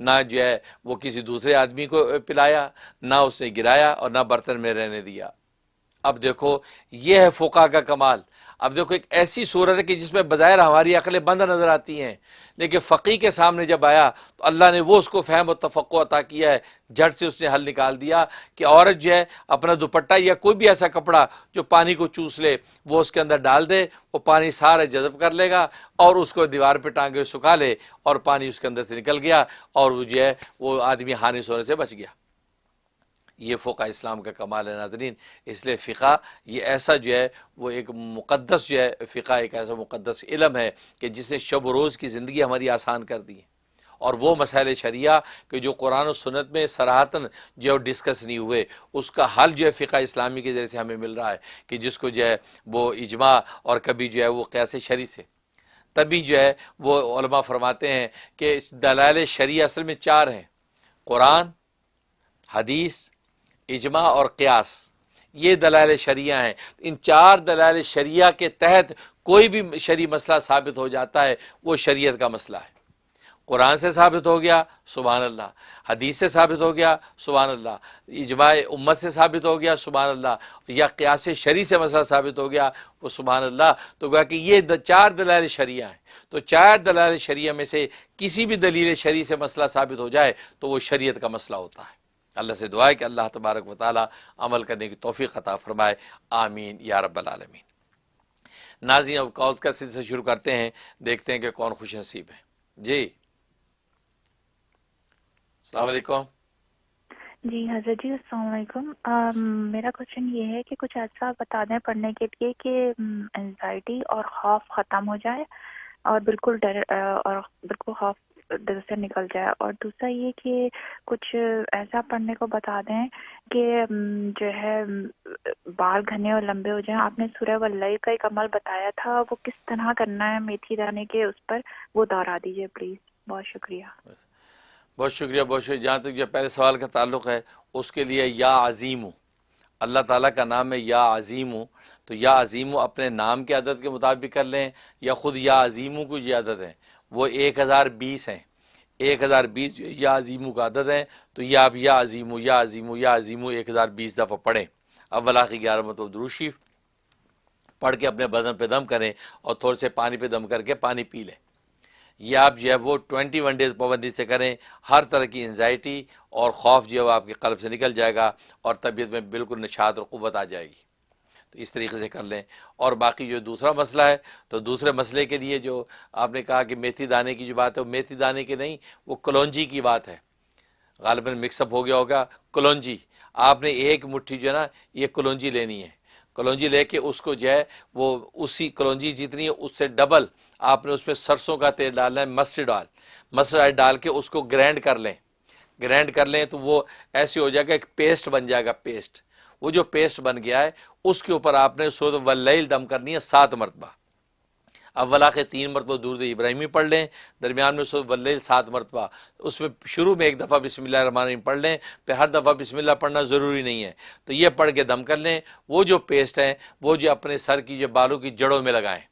نہ جو ہے وہ کسی دوسرے آدمی کو پلایا، نہ اس نے گرایا اور نہ برتن میں رہنے دیا۔ اب دیکھو یہ ہے فقہ کا کمال۔ اب دیکھو ایک ایسی صورت ہے کہ جس میں بظاہر ہماری عقلیں بند نظر آتی ہیں، لیکن فقی کے سامنے جب آیا تو اللہ نے وہ اس کو فہم و تفقع عطا کیا ہے، جھٹ سے اس نے حل نکال دیا کہ عورت جو ہے اپنا دوپٹہ یا کوئی بھی ایسا کپڑا جو پانی کو چوس لے وہ اس کے اندر ڈال دے، وہ پانی سارا جذب کر لے گا اور اس کو دیوار پہ ٹانگے سکھا لے اور پانی اس کے اندر سے نکل گیا اور وہ جو ہے وہ آدمی ہانس ہونے سے بچ گیا۔ یہ فقہ اسلام کا کمال ہے ناظرین۔ اس لیے فقہ یہ ایسا جو ہے وہ ایک مقدس جو ہے، فقہ ایک ایسا مقدس علم ہے کہ جس نے شب و روز کی زندگی ہماری آسان کر دی ہے، اور وہ مسائل شریعہ کہ جو قرآن و سنت میں صراحتاً جو ڈسکس نہیں ہوئے اس کا حل جو ہے فقہ اسلامی کے ذریعے سے ہمیں مل رہا ہے، کہ جس کو جو ہے وہ اجماع اور کبھی جو ہے وہ قیاس شرعی سے، تبھی جو ہے وہ علماء فرماتے ہیں کہ دلائل شرعیہ اصل میں 4 ہیں: قرآن، حدیث، اجماع اور قیاس، یہ دلائل شرعیہ ہیں۔ ان 4 دلائل شرعیہ کے تحت کوئی بھی شرعی مسئلہ ثابت ہو جاتا ہے وہ شریعت کا مسئلہ ہے۔ قرآن سے ثابت ہو گیا سبحان اللہ، حدیث سے ثابت ہو گیا سبحان اللہ، اجماع امت سے ثابت ہو گیا سبحان اللہ، یا قیاس شرعی سے مسئلہ ثابت ہو گیا وہ سبحان اللہ۔ تو گویا کہ یہ 4 دلائل شرعیہ ہیں، تو 4 دلائل شرعیہ میں سے کسی بھی دلیل شرعی سے مسئلہ ثابت ہو جائے تو وہ شریعت کا مسئلہ ہوتا ہے۔ اللہ سے دعا ہے کہ اللہ تبارک و تعالی عمل کرنے کی توفیق عطا فرمائے، آمین یا رب العالمین۔ ناظرین اب کالز کا سلسلہ شروع کرتے ہیں، دیکھتے ہیں کہ کون خوش نصیب ہے۔ جی السلام علیکم۔ جی حضرت جی السلام علیکم۔ میرا کوشچن یہ ہے کہ کچھ ایسا بتا دیں پڑھنے کے لیے کہ انزائٹی اور خوف ختم ہو جائے اور بالکل ڈر اور بالکل خوف دل سے نکل جائے، اور دوسرا یہ کہ کچھ ایسا پڑھنے کو بتا دیں کہ جو ہے بال گھنے اور لمبے ہو جائیں۔ آپ نے سورہ واللیل کا ایک عمل بتایا تھا، وہ کس طرح کرنا ہے میتھی دانے کے، اس پر وہ دہرا دیجیے پلیز۔ بہت شکریہ۔ بہت شکریہ، بہت شکریہ۔ جہاں تک جو پہلے سوال کا تعلق ہے اس کے لیے یا عظیم ہوں، اللہ تعالیٰ کا نام ہے یا عظیم ہوں، تو یا عظیم ہوں اپنے نام کے عدد کے مطابق کر لیں، یا خود یا عظیم ہوں کو یہ عدد ہے وہ 1020 ہیں، 1020 یا عظیم کا عدد ہے، تو یہ آپ یا عظیم یا عظیم یا عظیم 1020 دفعہ پڑھیں۔ اول آخر 11 مرتبہ درود شریف پڑھ کے اپنے بدن پہ دم کریں اور تھوڑے سے پانی پہ دم کر کے پانی پی لیں۔ یہ آپ جو ہے وہ 21 ڈیز پابندی سے کریں، ہر طرح کی انزائٹی اور خوف جو ہے وہ آپ کے قلب سے نکل جائے گا اور طبیعت میں بالکل نشاط اور قوت آ جائے گی۔ تو اس طریقے سے کر لیں۔ اور باقی جو دوسرا مسئلہ ہے تو دوسرے مسئلے کے لیے جو آپ نے کہا کہ میتھی دانے کی جو بات ہے وہ میتھی دانے کی نہیں، وہ کلونجی کی بات ہے، غالباً مکس اپ ہو گیا ہوگا۔ کلونجی آپ نے 1 مٹھی جو ہے نا یہ کلونجی لینی ہے، کلونجی لے کے اس کو جو ہے وہ اسی کلونجی جتنی ہے اس سے ڈبل آپ نے اس میں سرسوں کا تیل ڈالنا ہے، مسٹرڈ آئل ڈال کے اس کو گرینڈ کر لیں تو وہ ایسے ہو جائے گا، ایک پیسٹ بن جائے گا۔ پیسٹ وہ جو پیسٹ بن گیا ہے اس کے اوپر آپ نے سورۃ واللیل دم کرنی ہے 7 مرتبہ۔ اول آخر 3 مرتبہ درود ابراہیمی پڑھ لیں، درمیان میں سورۃ واللیل 7 مرتبہ، اس میں شروع میں ایک دفعہ بسم اللہ الرحمن الرحیم پڑھ لیں، پھر ہر دفعہ بسم اللہ پڑھنا ضروری نہیں ہے، تو یہ پڑھ کے دم کر لیں۔ وہ جو پیسٹ ہے وہ جو اپنے سر کی جو بالوں کی جڑوں میں لگائیں،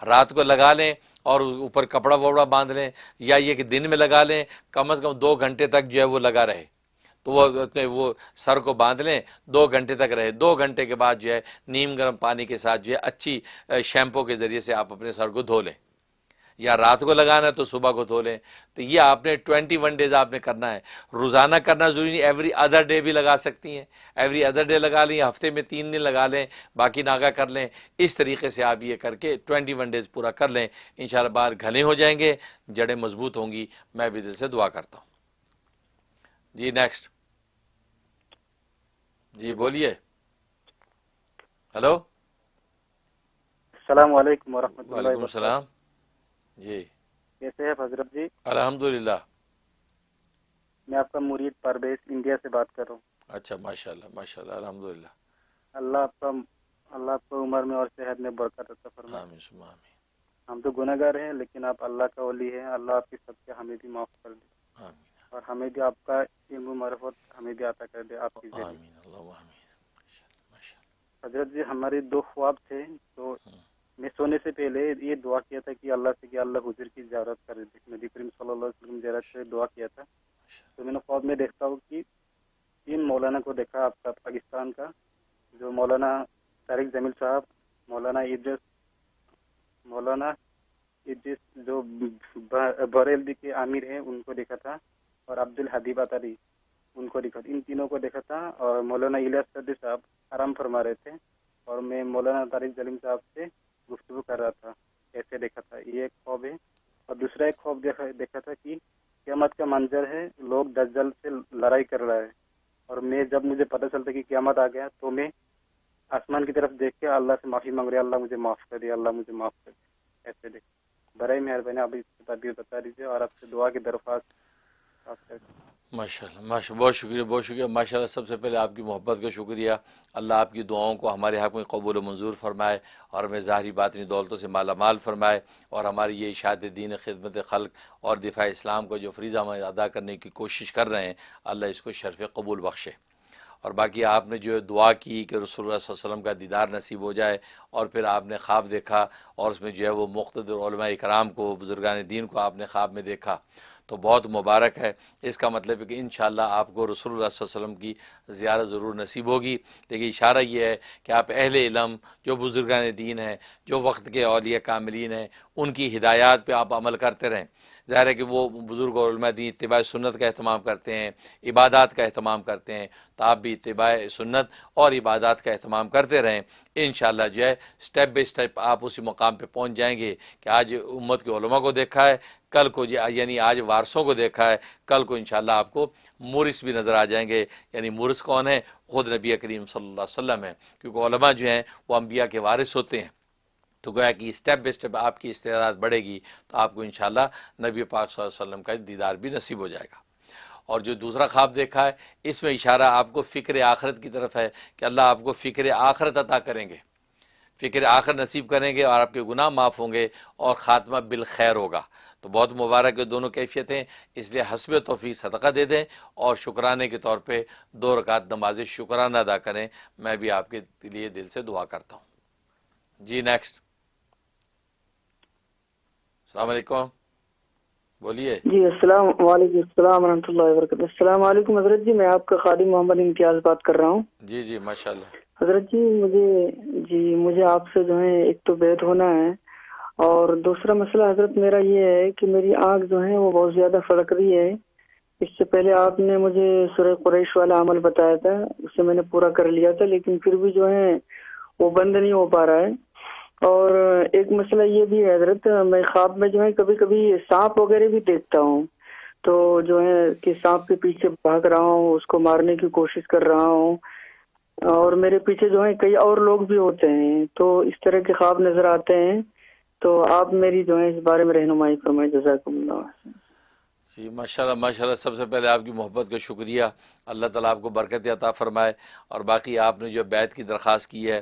رات کو لگا لیں اور اوپر کپڑا وپڑا باندھ لیں، یا یہ کہ دن میں لگا لیں، کم از کم 2 گھنٹے تک جو ہے وہ لگا رہے، تو وہ سر کو باندھ لیں 2 گھنٹے تک رہے۔ 2 گھنٹے کے بعد جو ہے نیم گرم پانی کے ساتھ جو ہے اچھی شیمپو کے ذریعے سے آپ اپنے سر کو دھو لیں، یا رات کو لگانا ہے تو صبح کو دھو لیں۔ تو یہ آپ نے 21 ڈیز آپ نے کرنا ہے، روزانہ کرنا ضروری نہیں، ایوری ادر ڈے بھی لگا سکتی ہیں، ایوری ادر ڈے لگا لیں، ہفتے میں 3 دن لگا لیں، باقی ناگا کر لیں۔ اس طریقے سے آپ یہ کر کے 21 ڈیز پورا کر لیں، انشاءاللہ باہر گھنے ہو جائیں گے، جڑیں مضبوط ہوں گی۔ میں بھی دل سے دعا کرتا ہوں۔ جی نیکسٹ، جی بولیے۔ ہلو، السلام علیکم ورحمۃ اللہ وعلیکم وبرکاتہ۔ السلام۔ جی کیسے ہیں حضرت جی؟ الحمدللہ۔ میں آپ کا مرید پرویز انڈیا سے بات کر رہا ہوں۔ اچھا، ماشاءاللہ ماشاءاللہ، الحمدللہ۔ اللہ آپ کو عمر میں اور صحت میں برکت عطا فرمائے۔ آمین ثم آمین۔ ہم تو گناہ گار ہیں، لیکن آپ اللہ کا ولی ہیں، اللہ آپ کی سب کے ہمیں بھی معاف کر دے، آمین اور ہمیں بھی آپ کا علم و معرفت ہمیں بھی عطا کر دے آپ کی ذریعے۔ آمین، اللہم آمین۔ حضرت جی ہمارے 2 خواب تھے، تو میں سونے سے پہلے یہ دعا کیا تھا کہ اللہ سے کہ اللہ حضور کی زیارت کر دے، نبی کریم صلی اللہ علیہ وسلم زیارت سے دعا کیا تھا۔ تو میں نے خواب میں دیکھتا ہوں کہ 3 مولانا کو دیکھا آپ کا پاکستان کا، جو مولانا طارق جمیل صاحب، مولانا ادریس جو بریلوی کے امیر ہیں ان کو دیکھا تھا، اور عبد الحبیب اتاری ان کو دیکھا تھا، ان تینوں کو دیکھا تھا۔ اور مولانا الیاس قادری صاحب آرام فرما رہے تھے، اور میں مولانا طارق جلیل صاحب سے گفتگو کر رہا تھا، ایسے دیکھا تھا۔ یہ ایک خواب ہے۔ اور دوسرا ایک خواب دیکھا تھا کہ قیامت کا منظر ہے، لوگ دجال سے لڑائی کر رہا ہے، اور میں جب مجھے پتہ چلتا کہ قیامت آ گیا تو میں آسمان کی طرف دیکھ کے اللہ سے معافی مانگ رہا، اللہ مجھے معاف کر دے، اللہ مجھے معاف کر دے، ایسے دیکھ۔ برائے مہربانی آپ اس تعبیر بتا دیجیے، اور آپ سے دعا کی درخواست آپ سے۔ ماشاءاللہ ماشاءاللہ، بہت شکریہ بہت شکریہ، ماشاءاللہ۔ سب سے پہلے آپ کی محبت کا شکریہ، اللہ آپ کی دعاؤں کو ہمارے حق میں قبول و منظور فرمائے، اور ہمیں ظاہری باطنی دولتوں سے مالا مال فرمائے، اور ہماری یہ اشاعت دین، خدمت خلق اور دفاع اسلام کو جو فریضہ ہم ادا کرنے کی کوشش کر رہے ہیں، اللہ اس کو شرف قبول بخشے۔ اور باقی آپ نے جو دعا کی کہ رسول اللہ صلی اللہ علیہ وسلم کا دیدار نصیب ہو جائے، اور پھر آپ نے خواب دیکھا، اور اس میں جو ہے وہ مقتدر علماء کرام کو، بزرگان دین کو آپ نے خواب میں دیکھا، تو بہت مبارک ہے۔ اس کا مطلب ہے کہ انشاءاللہ آپ کو رسول اللہ صلی اللہ علیہ وسلم کی زیارت ضرور نصیب ہوگی۔ لیکن اشارہ یہ ہے کہ آپ اہل علم، جو بزرگان دین ہیں، جو وقت کے اولیاء کاملین ہیں، ان کی ہدایات پہ آپ عمل کرتے رہیں۔ ظاہر ہے کہ وہ بزرگ اور علماء دین اتباع سنت کا اہتمام کرتے ہیں، عبادات کا اہتمام کرتے ہیں، تو آپ بھی اتباع سنت اور عبادات کا اہتمام کرتے رہیں۔ انشاءاللہ جو ہے سٹیپ بائی سٹیپ آپ اسی مقام پہ پہنچ جائیں گے کہ آج امت کے علماء کو دیکھا ہے، کل کو یعنی آج وارثوں کو دیکھا ہے، کل کو انشاءاللہ آپ کو مورث بھی نظر آ جائیں گے۔ یعنی مورث کون ہے؟ خود نبی کریم صلی اللہ علیہ وسلم ہے، کیونکہ علماء جو ہیں وہ انبیاء کے وارث ہوتے ہیں۔ تو گویا کہ اسٹیپ بائی اسٹیپ آپ کی استعداد بڑھے گی تو آپ کو انشاءاللہ نبی پاک صلی اللہ علیہ وسلم کا دیدار بھی نصیب ہو جائے گا۔ اور جو دوسرا خواب دیکھا ہے، اس میں اشارہ آپ کو فکر آخرت کی طرف ہے کہ اللہ آپ کو فکر آخرت عطا کریں گے، فکر آخر نصیب کریں گے، اور آپ کے گناہ معاف ہوں گے، اور خاتمہ بالخیر ہوگا۔ تو بہت مبارک ہے دونوں کیفیتیں، اس لیے حسب توفیق صدقہ دے دیں، اور شکرانے کے طور پہ 2 رکعت نماز شکرانہ ادا کریں۔ میں بھی آپ کے لیے دل سے دعا کرتا ہوں۔ جی نیکسٹ، السلام علیکم، بولیے۔ جی وعلیکم السلام ورحمۃ اللہ وبرکاتہ۔ السلام علیکم حضرت جی، میں آپ کا خادم محمد امتیاز بات کر رہا ہوں۔ جی جی ماشاءاللہ۔ حضرت جی مجھے آپ سے جو ہے ایک تو بیعت ہونا ہے، اور دوسرا مسئلہ حضرت میرا یہ ہے کہ میری آنکھ جو ہے وہ بہت زیادہ پھڑک رہی ہے۔ اس سے پہلے آپ نے مجھے سورہ قریش والا عمل بتایا تھا، اسے میں نے پورا کر لیا تھا، لیکن پھر بھی جو ہے وہ بند نہیں ہو پا رہا ہے۔ اور ایک مسئلہ یہ بھی ہے حضرت، میں خواب میں جو ہے کبھی کبھی سانپ وغیرہ بھی دیکھتا ہوں، تو جو ہے کہ سانپ کے پیچھے بھاگ رہا ہوں، اس کو مارنے کی کوشش کر رہا ہوں، اور میرے پیچھے جو ہے کئی اور لوگ بھی ہوتے ہیں، تو اس طرح کے خواب نظر آتے ہیں۔ تو آپ میری جو ہے اس بارے میں رہنمائی فرمائیں، جزاکم اللہ۔ جی ماشاءاللہ ماشاءاللہ، سب سے پہلے آپ کی محبت کا شکریہ، اللہ تعالیٰ آپ کو برکت عطا فرمائے۔ اور باقی آپ نے جو بیعت کی درخواست کی ہے،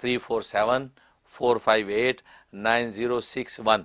3474589061।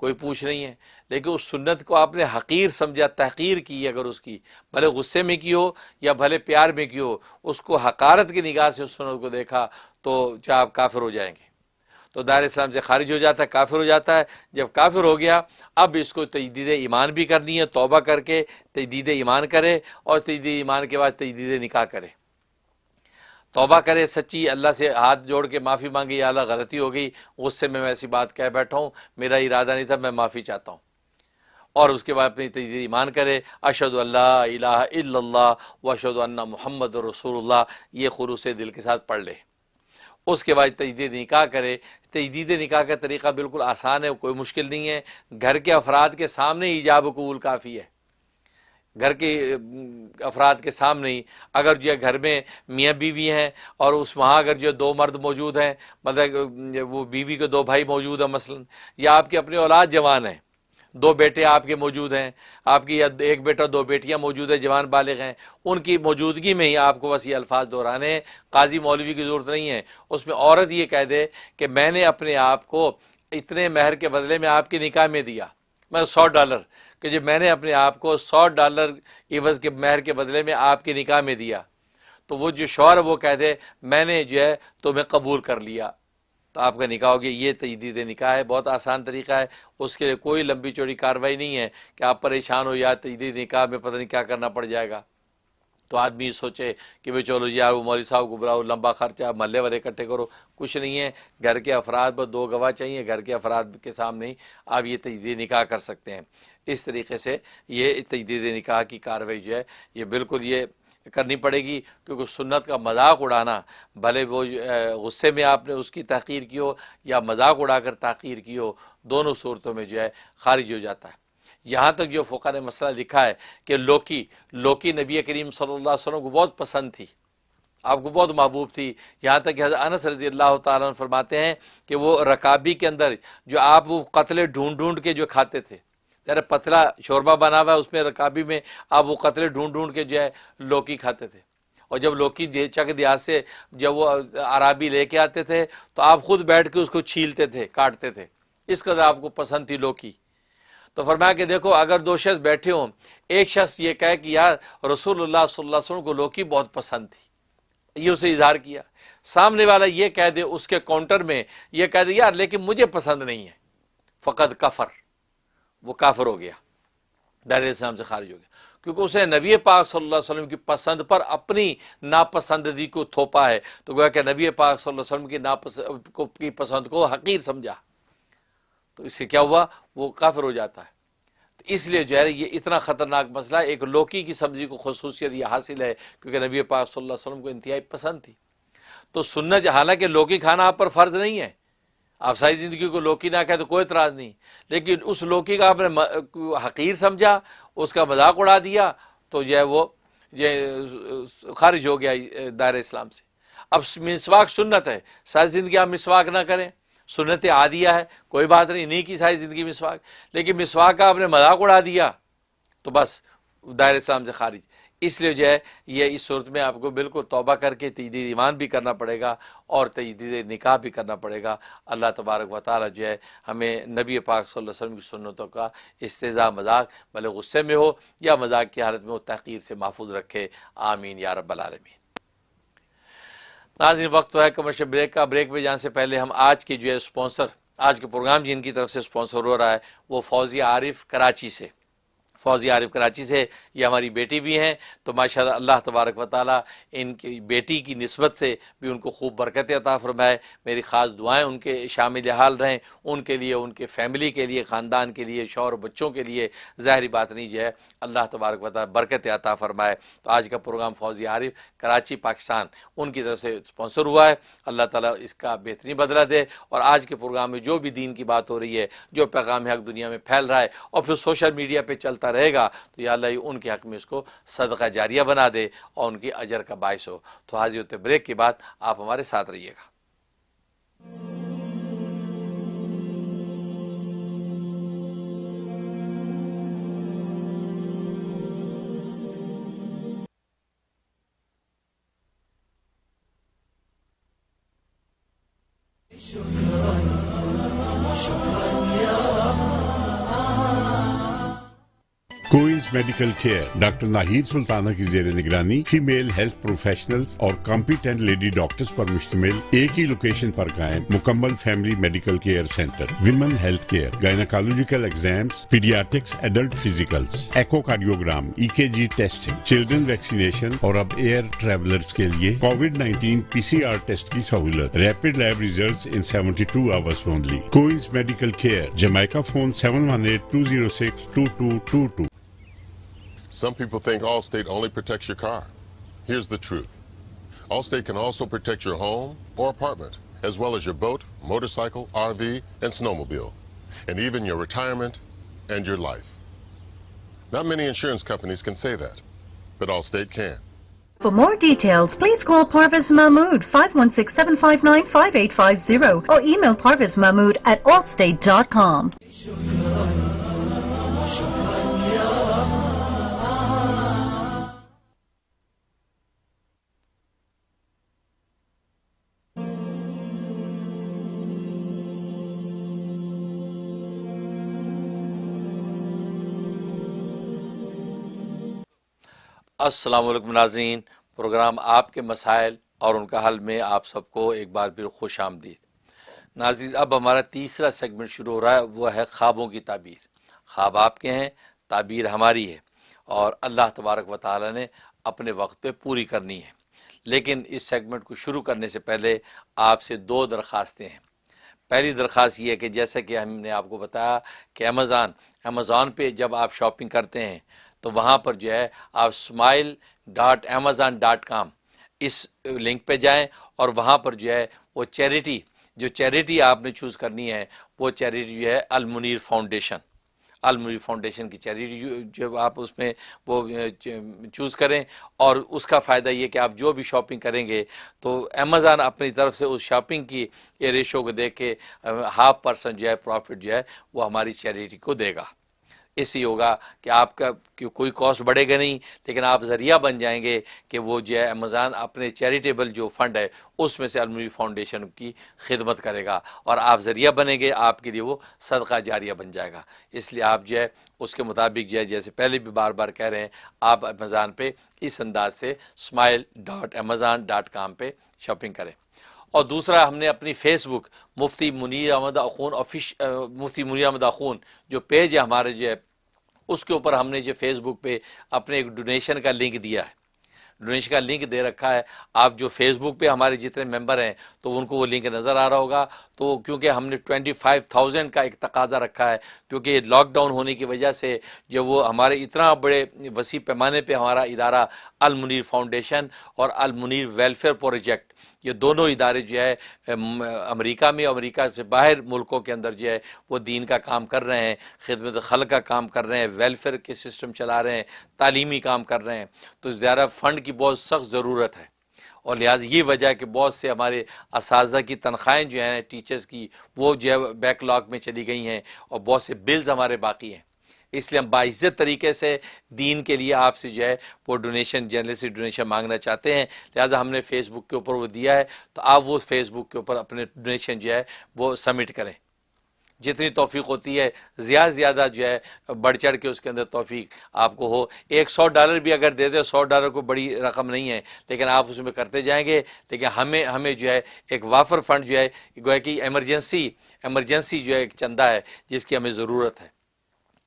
کوئی پوچھ نہیں ہے، لیکن اس سنت کو آپ نے حقیر سمجھا، تحقیر کی اگر اس کی، بھلے غصے میں کی ہو یا بھلے پیار میں کی ہو، اس کو حقارت کی نگاہ سے اس سنت کو دیکھا تو کیا آپ کافر ہو جائیں گے، تو دائرہ اسلام سے خارج ہو جاتا ہے، کافر ہو جاتا ہے۔ جب کافر ہو گیا اب اس کو تجدید ایمان بھی کرنی ہے، توبہ کر کے تجدید ایمان کرے، اور تجدید ایمان کے بعد تجدید نکاح کرے، توبہ کرے سچی، اللہ سے ہاتھ جوڑ کے معافی مانگے، یا اللہ غلطی ہو گئی، غصے میں ایسی بات کہہ بیٹھا ہوں، میرا ارادہ نہیں تھا، میں معافی چاہتا ہوں، اور اس کے بعد اپنی تجدید ایمان کرے، اشہد ان لا الہ الا اللہ و اشہد ان محمد رسول اللہ، یہ خلوص دل کے ساتھ پڑھ لے۔ اس کے بعد تجدید نکاح کرے۔ تجدید نکاح کا طریقہ بالکل آسان ہے، کوئی مشکل نہیں ہے، گھر کے افراد کے سامنے ایجاب و قبول کافی ہے، گھر کے افراد کے سامنے ہی، اگر جو ہے گھر میں میاں بیوی ہیں اور اس وہاں اگر جو دو مرد موجود ہیں، مطلب وہ بیوی کے دو بھائی موجود ہیں مثلا، یا آپ کے اپنے اولاد جوان ہیں، دو بیٹے آپ کے موجود ہیں، آپ کی یا ایک بیٹا دو بیٹیاں موجود ہیں، جوان بالغ ہیں، ان کی موجودگی میں ہی آپ کو بس یہ الفاظ دہرانے ہیں، قاضی مولوی کی ضرورت نہیں ہے۔ اس میں عورت یہ کہہ دے کہ میں نے اپنے آپ کو اتنے مہر کے بدلے میں آپ کے نکاح میں دیا، میں $100 کہ جب میں نے اپنے آپ کو $100 عوض کے مہر کے بدلے میں آپ کے نکاح میں دیا، تو وہ جو شوہر وہ کہہ دے میں نے جو ہے تمہیں قبول کر لیا، تو آپ کا نکاح ہو گیا۔ یہ تجدید نکاح ہے، بہت آسان طریقہ ہے، اس کے لیے کوئی لمبی چوڑی کاروائی نہیں ہے کہ آپ پریشان ہو یا تجدید نکاح میں پتہ نہیں کیا کرنا پڑ جائے گا، تو آدمی سوچے کہ بھئی چلو یار وہ مولوی صاحب کو بلاؤ، لمبا خرچہ، محلے والے اکٹھے کرو، کچھ نہیں ہے، گھر کے افراد پر 2 گواہ چاہیے، گھر کے افراد کے سامنے ہی آپ یہ تجدید نکاح کر سکتے ہیں۔ اس طریقے سے یہ تجدید نکاح کی کاروائی جو ہے یہ بالکل یہ کرنی پڑے گی، کیونکہ سنت کا مذاق اڑانا، بھلے وہ غصے میں آپ نے اس کی تحقیر کی ہو یا مذاق اڑا کر تحقیر کی ہو، دونوں صورتوں میں جو ہے خارج ہو جاتا ہے۔ یہاں تک جو فقہ نے مسئلہ لکھا ہے کہ لوکی نبی کریم صلی اللہ علیہ وسلم کو بہت پسند تھی، آپ کو بہت محبوب تھی، یہاں تک کہ حضرت انس رضی اللہ تعالیٰ عنہ فرماتے ہیں کہ وہ رکابی کے اندر جو آپ وہ قتلے ڈھونڈ کے جو کھاتے تھے، ذرا پتلا شوربہ بنا ہوا ہے، اس میں رکابی میں آپ وہ قتلے ڈھونڈ کے جو ہے لوکی کھاتے تھے، اور جب لوکی چک دیہات سے جب وہ عرابی لے کے آتے تھے تو آپ خود بیٹھ کے اس کو چھیلتے تھے، کاٹتے تھے، اس قدر آپ کو پسند تھی لوکی۔ تو فرمایا کہ دیکھو اگر 2 شخص بیٹھے ہوں، ایک شخص یہ کہے کہ یار رسول اللہ صلی اللہ علیہ وسلم کو لوکی بہت پسند تھی، یہ اسے اظہار کیا، سامنے والا یہ کہہ دے اس کے کاؤنٹر میں یہ کہہ دے یار لیکن مجھے پسند نہیں ہے، فقط کفر، وہ کافر ہو گیا، دائرہ اسلام سے خارج ہو گیا، کیونکہ اسے نبی پاک صلی اللہ علیہ وسلم کی پسند پر اپنی ناپسندگی کو تھوپا ہے، تو گویا کہ نبی پاک صلی اللہ علیہ وسلم کی پسند کو حقیر سمجھا، تو اس سے کیا ہوا، وہ کافر ہو جاتا ہے۔ تو اس لیے جو ہے یہ اتنا خطرناک مسئلہ ہے، ایک لوکی کی سبزی کو خصوصیت یہ حاصل ہے کیونکہ نبی پاک صلی اللہ علیہ وسلم کو انتہائی پسند تھی۔ تو سنت، حالانکہ لوکی کھانا آپ پر فرض نہیں ہے، آپ ساری زندگی کو لوکی نہ کہے تو کوئی اعتراض نہیں، لیکن اس لوکی کا آپ نے حقیر سمجھا، اس کا مذاق اڑا دیا، تو جو ہے وہ خارج ہو گیا دائرہ اسلام سے۔ اب مسواک سنت ہے، ساری زندگی آپ مسواک نہ کریں، سنت عادیہ ہے، کوئی بات نہیں کی ساری زندگی مسواک، لیکن مسواک کا آپ نے مذاق اڑا دیا تو بس دائرہ اسلام سے خارج۔ اس لیے جو ہے یہ اس صورت میں آپ کو بالکل توبہ کر کے تجدید ایمان بھی کرنا پڑے گا اور تجدید نکاح بھی کرنا پڑے گا۔ اللہ تبارک و تعالی جو ہے ہمیں نبی پاک صلی اللہ علیہ وسلم کی سنتوں کا استہزاء، مذاق، بھلے غصے میں ہو یا مذاق کی حالت میں ہو، تحقیر سے محفوظ رکھے، آمین یا رب العالمین۔ ناظرین وقت تو ہے کمرشل بریک کا، بریک میں جانے سے پہلے ہم آج کے جو ہے اسپانسر، آج کے پروگرام جن کی طرف سے اسپانسر ہو رہا ہے وہ فوزیہ عارف کراچی سے، فوزیہ عارف کراچی سے، یہ ہماری بیٹی بھی ہیں، تو ماشاءاللہ اللہ تبارک و تعالیٰ ان کی بیٹی کی نسبت سے بھی ان کو خوب برکت عطا فرمائے۔ میری خاص دعائیں ان کے شامل حال رہیں، ان کے لیے، ان کے فیملی کے لیے، خاندان کے لیے، شوہر و بچوں کے لیے، ظاہری بات نہیں جو ہے اللہ تبارک و تعالیٰ برکت عطا فرمائے۔ تو آج کا پروگرام فوزیہ عارف کراچی پاکستان ان کی طرف سے اسپانسر ہوا ہے، اللہ تعالیٰ اس کا بہترین بدلہ دے، اور آج کے پروگرام میں جو بھی دین کی بات ہو رہی ہے، جو پیغام حق دنیا میں پھیل رہا ہے اور پھر سوشل میڈیا پہ چلتا رہے گا، تو یا اللہ ان کے حق میں اس کو صدقہ جاریہ بنا دے اور ان کی اجر کا باعث ہو۔ تو حاضر ہوتے بریک کے بعد آپ ہمارے ساتھ رہیے گا۔ شكرا يا رب Queens medical care doctor Nahid Sultana کی زیر نگرانی فیمیل ہیلتھ پروفیشنلز اور کمپیٹنٹ لیڈی ڈاکٹرز پر مشتمل ایک ہی لوکیشن پر قائم مکمل family medical care centre women health care gynaecological exams paediatrics adult physicals echocardiogram EKG testing children vaccination اور اب ایئر ٹریولرز کے لیے COVID-19 PCR ٹیسٹ کی سہولت rapid lab results in 72 hours only Queens medical care Jamaica phone 718-206-2222 Some people think Allstate only protects your car. Here's the truth. Allstate can also protect your home or apartment, as well as your boat, motorcycle, RV, and snowmobile, and even your retirement and your life. Not many insurance companies can say that, but Allstate can. For more details, please call Parvez Mahmood 516-759-5850 or email parvezmahmood@allstate.com. السلام علیکم ناظرین، پروگرام آپ کے مسائل اور ان کا حل میں آپ سب کو ایک بار پھر خوش آمدید۔ ناظرین، اب ہمارا تیسرا سیگمنٹ شروع ہو رہا ہے، وہ ہے خوابوں کی تعبیر۔ خواب آپ کے ہیں، تعبیر ہماری ہے، اور اللہ تبارک و تعالی نے اپنے وقت پہ پوری کرنی ہے۔ لیکن اس سیگمنٹ کو شروع کرنے سے پہلے آپ سے 2 درخواستیں ہیں۔ پہلی درخواست یہ ہے کہ جیسا کہ ہم نے آپ کو بتایا کہ امیزون پہ جب آپ شاپنگ کرتے ہیں تو وہاں پر جو ہے آپ smile.amazon.com اس لنک پہ جائیں، اور وہاں پر جو ہے وہ چیریٹی آپ نے چوز کرنی ہے، وہ چیریٹی جو ہے المنیر فاؤنڈیشن کی چیریٹی جب آپ اس میں وہ چوز کریں، اور اس کا فائدہ یہ کہ آپ جو بھی شاپنگ کریں گے تو امیزون اپنی طرف سے اس شاپنگ کی یہ ریشو کو دیکھ کے 0.5% جو ہے پروفٹ جو ہے وہ ہماری چیریٹی کو دے گا۔ اس سے ہوگا کہ آپ کا کوئی کاسٹ بڑھے گا نہیں، لیکن آپ ذریعہ بن جائیں گے کہ وہ جو ہے امیزون اپنے چیریٹیبل جو فنڈ ہے اس میں سے المنیر فاؤنڈیشن کی خدمت کرے گا، اور آپ ذریعہ بنیں گے، آپ کے لیے وہ صدقہ جاریہ بن جائے گا۔ اس لیے آپ جو ہے اس کے مطابق جو ہے، جیسے پہلے بھی بار بار کہہ رہے ہیں، آپ امیزون پہ اس انداز سے smile.amazon.com پہ شاپنگ کریں۔ اور دوسرا، ہم نے اپنی فیس بک مفتی منیر احمد اخون جو پیج ہے ہمارے جو ہے، اس کے اوپر ہم نے جو فیس بک پہ اپنے ایک ڈونیشن کا لنک دیا ہے، ڈونیشن کا لنک دے رکھا ہے۔ آپ جو فیس بک پہ ہمارے جتنے ممبر ہیں تو ان کو وہ لنک نظر آ رہا ہوگا۔ تو کیونکہ ہم نے 25,000 کا ایک تقاضا رکھا ہے، کیونکہ لاک ڈاؤن ہونے کی وجہ سے جو وہ ہمارے اتنا بڑے وسیع پیمانے پہ ہمارا ادارہ المنیر فاؤنڈیشن اور المنیر ویلفیئر پروجیکٹ، یہ دونوں ادارے جو ہے امریکہ میں، امریکہ سے باہر ملکوں کے اندر جو ہے وہ دین کا کام کر رہے ہیں، خدمت خلق کا کام کر رہے ہیں، ویلفیئر کے سسٹم چلا رہے ہیں، تعلیمی کام کر رہے ہیں، تو زیادہ فنڈ کی بہت سخت ضرورت ہے۔ اور لہٰذا یہ وجہ ہے کہ بہت سے ہمارے اساتذہ کی تنخواہیں جو ہیں ٹیچرز کی وہ جو ہے بیک لاگ میں چلی گئی ہیں، اور بہت سے بلز ہمارے باقی ہیں۔ اس لیے ہم باعزت طریقے سے دین کے لیے آپ سے جو ہے وہ ڈونیشن، جنرسی ڈونیشن مانگنا چاہتے ہیں، لہٰذا ہم نے فیس بک کے اوپر وہ دیا ہے، تو آپ وہ فیس بک کے اوپر اپنے ڈونیشن جو ہے وہ سبمٹ کریں۔ جتنی توفیق ہوتی ہے زیادہ سے زیادہ جو ہے بڑھ چڑھ کے اس کے اندر توفیق آپ کو ہو۔ $100 بھی اگر دے دے، $100 کو بڑی رقم نہیں ہے، لیکن آپ اس میں کرتے جائیں گے، لیکن ہمیں جو ہے ایک وافر فنڈ جو ہے، گویا کہ ایمرجنسی جو ہے ایک چندہ ہے جس کی ہمیں ضرورت ہے۔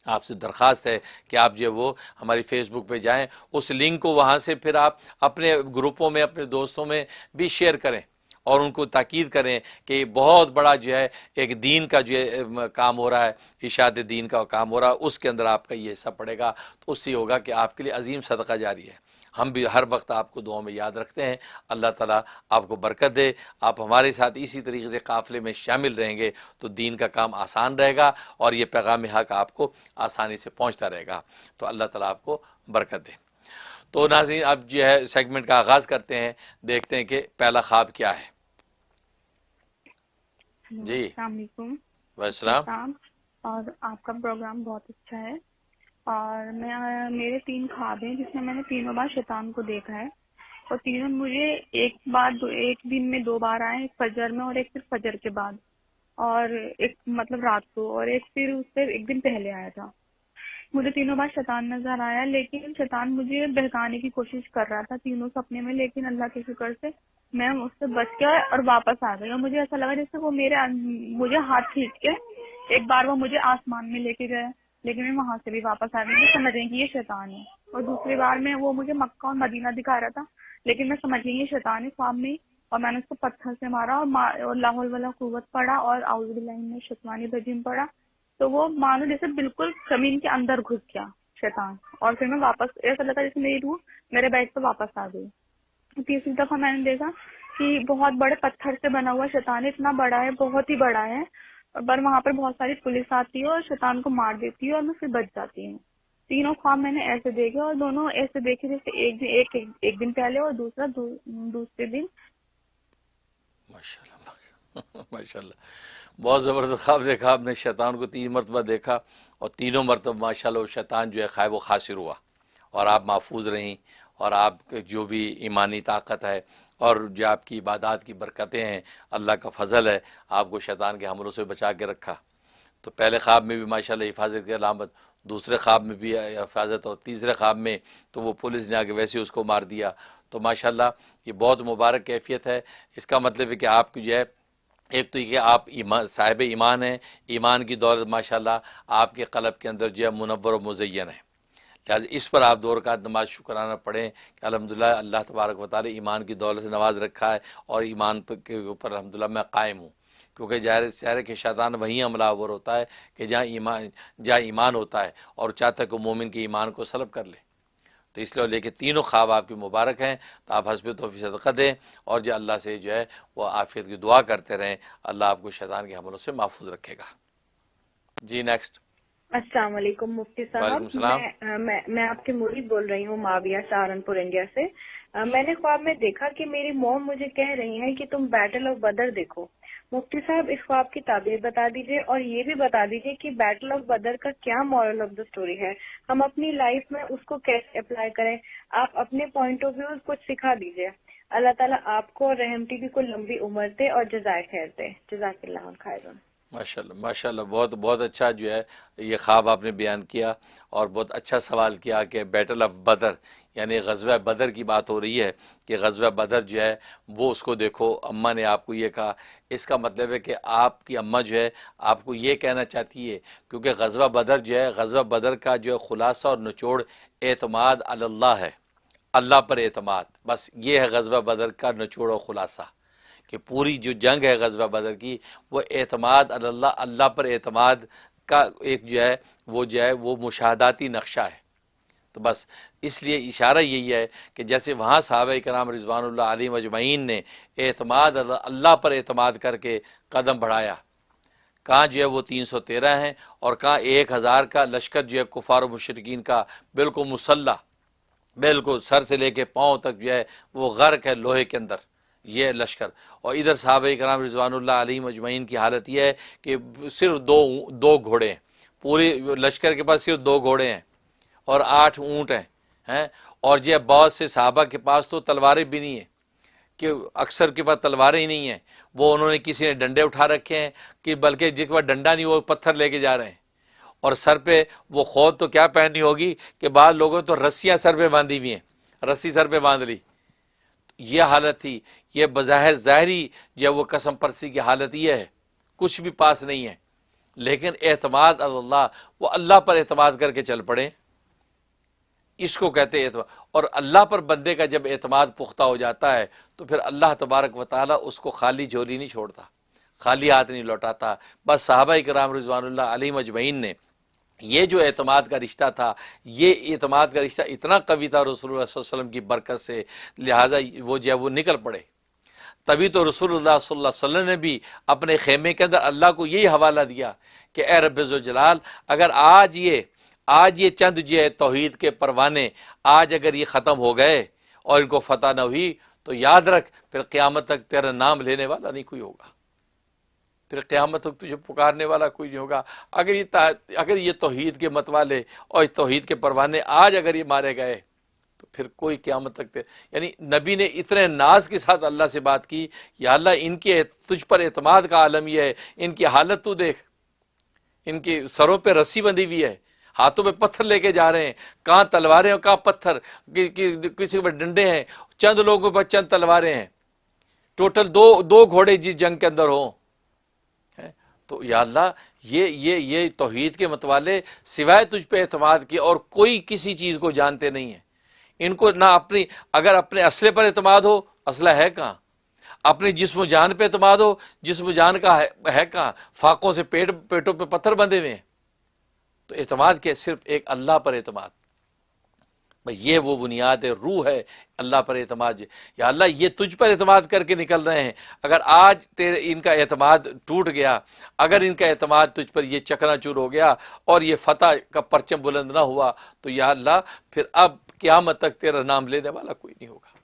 آپ سے درخواست ہے کہ آپ جو ہے وہ ہماری فیس بک پہ جائیں، اس لنک کو وہاں سے پھر آپ اپنے گروپوں میں، اپنے دوستوں میں بھی شیئر کریں، اور ان کو تاکید کریں کہ بہت بڑا جو ہے ایک دین کا جو ہے کام ہو رہا ہے، اشاعت دین کا کام ہو رہا ہے، اس کے اندر آپ کا یہ حصہ پڑے گا، تو اس سے ہوگا کہ آپ کے لیے عظیم صدقہ جاری ہے۔ ہم بھی ہر وقت آپ کو دعاؤں میں یاد رکھتے ہیں۔ اللہ تعالیٰ آپ کو برکت دے، آپ ہمارے ساتھ اسی طریقے سے قافلے میں شامل رہیں گے تو دین کا کام آسان رہے گا، اور یہ پیغام حق آپ کو آسانی سے پہنچتا رہے گا، تو اللہ تعالیٰ آپ کو برکت دے۔ تو ناظرین، اب جو ہے سیگمنٹ کا آغاز کرتے ہیں، دیکھتے ہیں کہ پہلا خواب کیا ہے۔ جی السلام علیکم۔ السلام۔ اور آپ کا پروگرام بہت اچھا ہے، اور میرے 3 خواب ہیں جس میں نے تینوں بار شیطان کو دیکھا ہے، اور تینوں مجھے ایک دن میں 2 بار آئے، ایک فجر میں اور ایک پھر فجر کے بعد، اور ایک مطلب رات کو، اور ایک پھر اس سے 1 دن پہلے آیا تھا۔ مجھے تینوں بار شیطان نظر آیا، لیکن شیطان مجھے بہکانے کی کوشش کر رہا تھا تینوں سپنے میں، لیکن اللہ کے شکر سے میں اس سے بچ گیا اور واپس آ گئی. اور مجھے ایسا لگا جیسے وہ مجھے ہاتھ کھینچ کے ایک بار وہ مجھے آسمان میں لے کے گئے، لیکن میں وہاں سے بھی واپس آ گئی. میں سمجھ گئی کہ یہ شیطان ہے. اور دوسری بار میں وہ مجھے مکہ اور مدینہ دکھا رہا تھا، لیکن میں سمجھ گئی یہ شیطان ہے خواب میں، اور میں نے اس کو پتھر سے مارا اور لا حول ولا قوت پڑا اور اعوذ باللہ من الشیطان الرجیم پڑا. تو وہ مانو جیسے بالکل زمین کے اندر گھس گیا شیطان، اور پھر میں واپس ایسا لگا جیسے میری روح میرے بیڈ پہ واپس آ گئی. تیسری دفعہ میں نے دیکھا کہ بہت بڑے پتھر سے بنا ہوا شیطان اتنا بڑا ہے، بہت ہی بڑا ہے، پر وہاں پر بہت ساری پولیس آتی ہے اور شیطان کو مار دیتی ہے اور میں پھر بچ جاتی ہوں. تینوں خواب میں نے ایسے دیکھے، اور دونوں ایسے دیکھے جیسے ایک دن پہلے اور دوسرا دوسرے دن. ماشاء اللہ بہت زبردست خواب دیکھا آپ نے. شیطان کو 3 مرتبہ دیکھا اور تینوں مرتبہ ماشاءاللہ وہ شیطان جو ہے خائب و خاسر ہوا اور آپ محفوظ رہیں، اور آپ کے جو بھی ایمانی طاقت ہے اور جو آپ کی عبادات کی برکتیں ہیں، اللہ کا فضل ہے، آپ کو شیطان کے حملوں سے بچا کے رکھا. تو پہلے خواب میں بھی ماشاءاللہ حفاظت کی علامت، دوسرے خواب میں بھی حفاظت، اور تیسرے خواب میں تو وہ پولیس نے آ کے ویسے اس کو مار دیا. تو ماشاءاللہ یہ بہت مبارک کیفیت ہے. اس کا مطلب ہے کہ آپ کی جو ہے ایک تو یہ کہ آپ صاحب ایمان ہیں، ایمان کی دولت ماشاءاللہ آپ کے قلب کے اندر جو ہے منور و مزین ہے. لہٰذا اس پر آپ 2 رکعت نماز شکرانہ پڑھیں کہ الحمدللہ اللہ تبارک و تعالی ایمان کی دولت سے نواز رکھا ہے، اور ایمان کے اوپر الحمدللہ میں قائم ہوں. کیونکہ ظاہر ہے کہ شیطان وہیں حملہ آور ہوتا ہے کہ جہاں ایمان ہوتا ہے، اور چاہتا ہے کہ مومن کے ایمان کو سلب کر لے. تو اس لیے کہ تینوں خواب آپ کی مبارک ہیں، تو آپ حسب توفیق صدقہ دیں، اور جو اللہ سے جو ہے وہ عافیت کی دعا کرتے رہیں. اللہ آپ کو شیطان کے حملوں سے محفوظ رکھے گا. جی نیکسٹ. السلام علیکم مفتی صاحب. وعلیکم السلام. میں آپ کے مرید بول رہی ہوں ماویہ، سہارنپور انڈیا سے. میں نے خواب میں دیکھا کہ میری موم مجھے کہہ رہی ہیں کہ تم بیٹل آف بدر دیکھو. مفتی صاحب اس خواب کی تعبیر بتا دیجئے، اور یہ بھی بتا دیجئے کہ بیٹل آف بدر کا کیا مورل آف دا سٹوری ہے، ہم اپنی لائف میں اس کو کیسے اپلائی کریں. آپ اپنے پوائنٹ آف ویو کچھ سکھا دیجئے. اللہ تعالیٰ آپ کو اور رحم ٹی وی کو لمبی عمر دے اور جزائے خیر دے. جزاک اللہ خیر. ماشاءاللہ ماشاءاللہ بہت اچھا جو ہے یہ خواب آپ نے بیان کیا، اور بہت اچھا سوال کیا کہ بیٹل آف بدر یعنی غزوہ بدر کی بات ہو رہی ہے کہ غزوہ بدر جو ہے وہ اس کو دیکھو. اماں نے آپ کو یہ کہا، اس کا مطلب ہے کہ آپ کی اماں جو ہے آپ کو یہ کہنا چاہتی ہے، کیونکہ غزوہ بدر جو ہے، غزوہ بدر کا جو ہے خلاصہ اور نچوڑ اعتماد علی اللہ ہے، اللہ پر اعتماد. بس یہ ہے غزوہ بدر کا نچوڑ و خلاصہ، کہ پوری جو جنگ ہے غزوہ بدر کی وہ اعتماد اللہ، اللہ پر اعتماد کا ایک جو ہے وہ مشاہداتی نقشہ ہے. تو بس اس لیے اشارہ یہی ہے کہ جیسے وہاں صحابہ کرام رضوان اللہ علیہم اجمعین نے اعتماد اللہ پر اعتماد کر کے قدم بڑھایا، کہاں جو ہے وہ 313 ہیں، اور کہاں 1000 کا لشکر جو ہے کفار و مشرکین کا بالکل مسلح، بالکل سر سے لے کے پاؤں تک جو ہے وہ غرق ہے لوہے کے اندر یہ لشکر. اور ادھر صحابہ کرام رضوان اللہ علیہم اجمعین کی حالت یہ ہے کہ صرف دو گھوڑے ہیں، پورے لشکر کے پاس صرف 2 گھوڑے ہیں اور 8 اونٹ ہیں. اور یہ بہت سے صحابہ کے پاس تو تلواریں بھی نہیں ہیں، کہ اکثر کے پاس تلواریں ہی نہیں ہیں. وہ انہوں نے کسی نے ڈنڈے اٹھا رکھے ہیں، کہ بلکہ جس کے پاس ڈنڈا نہیں وہ پتھر لے کے جا رہے ہیں. اور سر پہ وہ خود تو کیا پہننی ہوگی کہ بعض لوگوں تو رسیاں سر پہ باندھی ہوئی ہیں، رسی سر پہ باندھ لی. یہ حالت تھی. یہ بظاہر ظاہری جو وہ قسم پرسی کی حالت یہ ہے، کچھ بھی پاس نہیں ہے، لیکن اعتماد اللہ، وہ اللہ پر اعتماد کر کے چل پڑے، اس کو کہتے ہیں اعتماد. اور اللہ پر بندے کا جب اعتماد پختہ ہو جاتا ہے تو پھر اللہ تبارک و تعالیٰ اس کو خالی جھولی نہیں چھوڑتا، خالی ہاتھ نہیں لوٹاتا. بس صحابہ کرام رضوان اللہ علیہم اجمعین نے یہ جو اعتماد کا رشتہ تھا، یہ اعتماد کا رشتہ اتنا قوی تھا رسول اللہ صلی اللہ علیہ وسلم کی برکت سے، لہٰذا وہ جو ہے وہ نکل پڑے. تبھی تو رسول اللہ صلی اللہ علیہ وسلم نے بھی اپنے خیمے کے اندر اللہ کو یہی حوالہ دیا کہ اے رب ذوالجلال، اگر آج یہ چند جو ہے توحید کے پروانے آج اگر یہ ختم ہو گئے اور ان کو فتح نہ ہوئی تو یاد رکھ پھر قیامت تک تیرا نام لینے والا نہیں کوئی ہوگا، پھر قیامت تک تجھے پکارنے والا کوئی نہیں ہوگا. اگر یہ توحید کے متوالے اور توحید کے پروانے آج اگر یہ مارے گئے تو پھر کوئی قیامت تک یعنی نبی نے اتنے ناز کے ساتھ اللہ سے بات کی، یا اللہ ان کے تجھ پر اعتماد کا عالم یہ ہے، ان کی حالت تو دیکھ، ان کے سروں پہ رسی بندھی ہوئی ہے، ہاتھوں میں پتھر لے کے جا رہے ہیں، کہاں تلواریں اور کہاں پتھر، کسی پر ڈنڈے ہیں، چند لوگوں پر چند تلواریں ہیں، ٹوٹل دو گھوڑے جس جنگ کے اندر ہوں. تو یا اللہ یہ توحید کے متوالے سوائے تجھ پہ اعتماد کیے اور کوئی کسی چیز کو جانتے نہیں ہیں. ان کو نہ اگر اپنے اسلحے پر اعتماد ہو، اسلحہ ہے کہاں؟ اپنے جسم و جان پہ اعتماد ہو، جسم و جان کا ہے کہاں؟ فاقوں سے پیٹوں پہ پتھر بندھے ہوئے ہیں. تو اعتماد کیا؟ صرف ایک اللہ پر اعتماد. یہ وہ بنیاد ہے، روح ہے اللہ پر اعتماد. یا اللہ یہ تجھ پر اعتماد کر کے نکل رہے ہیں، اگر آج ان کا اعتماد ٹوٹ گیا، اگر ان کا اعتماد تجھ پر یہ چکنا چور ہو گیا اور یہ فتح کا پرچم بلند نہ ہوا، تو یا اللہ پھر اب قیامت تک تیرا نام لینے والا کوئی نہیں ہوگا.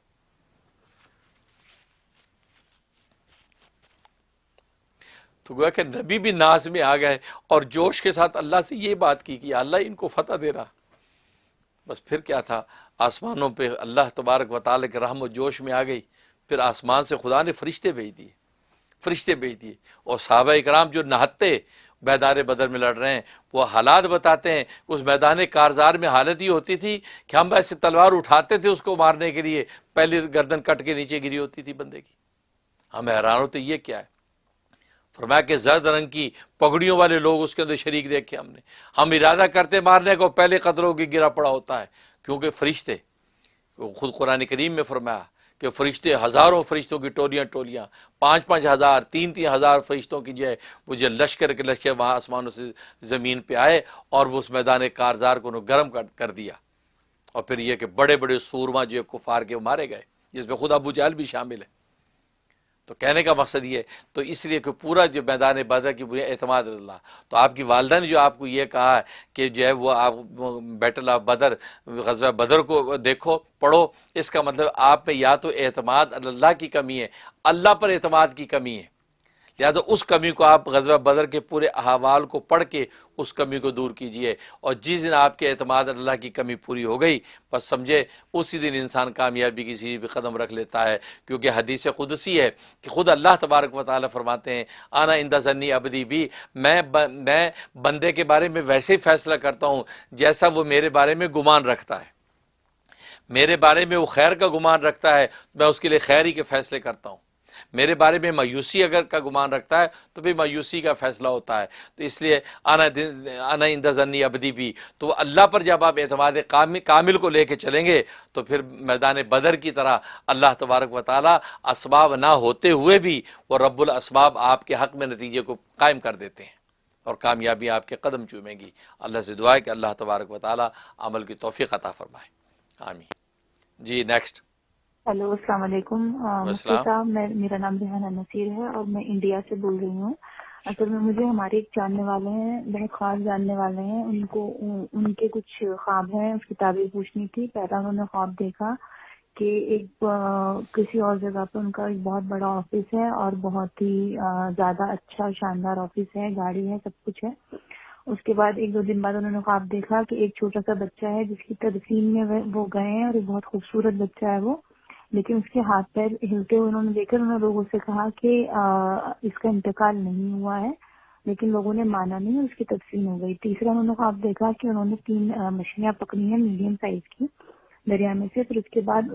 تو گویا کہ نبی بھی ناز میں آ گئے اور جوش کے ساتھ اللہ سے یہ بات کی کہ اللہ ان کو فتح دے رہا. بس پھر کیا تھا، آسمانوں پہ اللہ تبارک و تعالی کے رحم و جوش میں آ گئی. پھر آسمان سے خدا نے فرشتے بھیج دیے اور صحابہ اکرام جو نہتے میدان بدر میں لڑ رہے ہیں وہ حالات بتاتے ہیں. اس میدان کارزار میں حالت یہ ہوتی تھی کہ ہم ایسے تلوار اٹھاتے تھے اس کو مارنے کے لیے، پہلی گردن کٹ کے نیچے گری ہوتی تھی بندے کی. ہم حیران ہوتے یہ کیا ہے. فرمایا کہ زرد رنگ کی پگڑیوں والے لوگ اس کے اندر شریک دیکھے ہم ارادہ کرتے مارنے کو، پہلے قدروں کی گرا پڑا ہوتا ہے. کیونکہ فرشتے، خود قرآن کریم میں فرمایا کہ فرشتے، ہزاروں فرشتوں کی ٹولیاں 5,000 3,000 فرشتوں کی جو ہے وہ لشکر کے لشکر وہاں آسمانوں سے زمین پہ آئے اور وہ اس میدان کارزار کو گرم کر دیا. اور پھر یہ کہ بڑے بڑے سورما جو کفار کے مارے گئے، جس میں خود ابو جہل بھی شامل ہے. تو کہنے کا مقصد یہ ہے، تو اس لیے کہ پورا جو میدان بدر کی بنیاد اعتماد اللہ. تو آپ کی والدہ نے جو آپ کو یہ کہا ہے کہ جو ہے وہ آپ بیٹل آف بدر، غزوہ بدر کو دیکھو پڑھو، اس کا مطلب آپ میں یا تو اعتماد اللہ کی کمی ہے، اللہ پر اعتماد کی کمی ہے. لہٰذا اس کمی کو آپ غزوہ بدر کے پورے احوال کو پڑھ کے اس کمی کو دور کیجئے. اور جس دن آپ کے اعتماد اللہ کی کمی پوری ہو گئی، بس سمجھے اسی دن انسان کامیابی کی سیڑھی پہ قدم رکھ لیتا ہے. کیونکہ حدیث قدسی ہے کہ خود اللہ تبارک و تعالیٰ فرماتے ہیں، انا عند ظنی عبدی بی، میں بندے کے بارے میں ویسے ہی فیصلہ کرتا ہوں جیسا وہ میرے بارے میں گمان رکھتا ہے. میرے بارے میں وہ خیر کا گمان رکھتا ہے، میں اس کے لیے خیر ہی کے فیصلے کرتا ہوں. میرے بارے میں مایوسی اگر کا گمان رکھتا ہے تو پھر مایوسی کا فیصلہ ہوتا ہے. تو اس لیے انا عند ظنی عبدی بھی، تو اللہ پر جب آپ اعتماد کامل کو لے کے چلیں گے تو پھر میدان بدر کی طرح اللہ تبارک و تعالیٰ اسباب نہ ہوتے ہوئے بھی وہ رب الاسباب آپ کے حق میں نتیجے کو قائم کر دیتے ہیں اور کامیابی آپ کے قدم چومیں گی. اللہ سے دعا ہے کہ اللہ تبارک و تعالیٰ عمل کی توفیق عطا فرمائے. آمین. جی نیکسٹ. ہیلو، السلام علیکم مفتی صاحب. میرا نام ریحانہ نصیر ہے اور میں انڈیا سے بول رہی ہوں. اصل میں مجھے ہمارے ایک جاننے والے ہیں، بہت خاص جاننے والے ہیں، ان کے کچھ خواب ہیں، اس کی تعبیر پوچھنی تھی. پہلا انہوں نے خواب دیکھا کہ ایک کسی اور جگہ پہ ان کا ایک بہت بڑا آفس ہے اور بہت ہی زیادہ اچھا شاندار آفس ہے، گاڑی ہے، سب کچھ ہے. اس کے بعد 1-2 دن بعد انہوں نے خواب دیکھا کہ ایک چھوٹا سا بچہ ہے جس کی تدفین میں وہ گئے ہیں اور ایک بہت خوبصورت بچہ ہے وہ، لیکن اس کے ہاتھ پیر ہلتے ہوئے انہوں نے دیکھا. انہوں نے لوگوں سے کہا کہ اس کا انتقال نہیں ہوا ہے، لیکن لوگوں نے مانا نہیں اور اس کی تدفین ہو گئی. تیسرا انہوں نے خواب دیکھا کہ انہوں نے 3 مچھلیاں پکڑی ہیں میڈیم سائز کی دریا میں سے. پھر اس کے بعد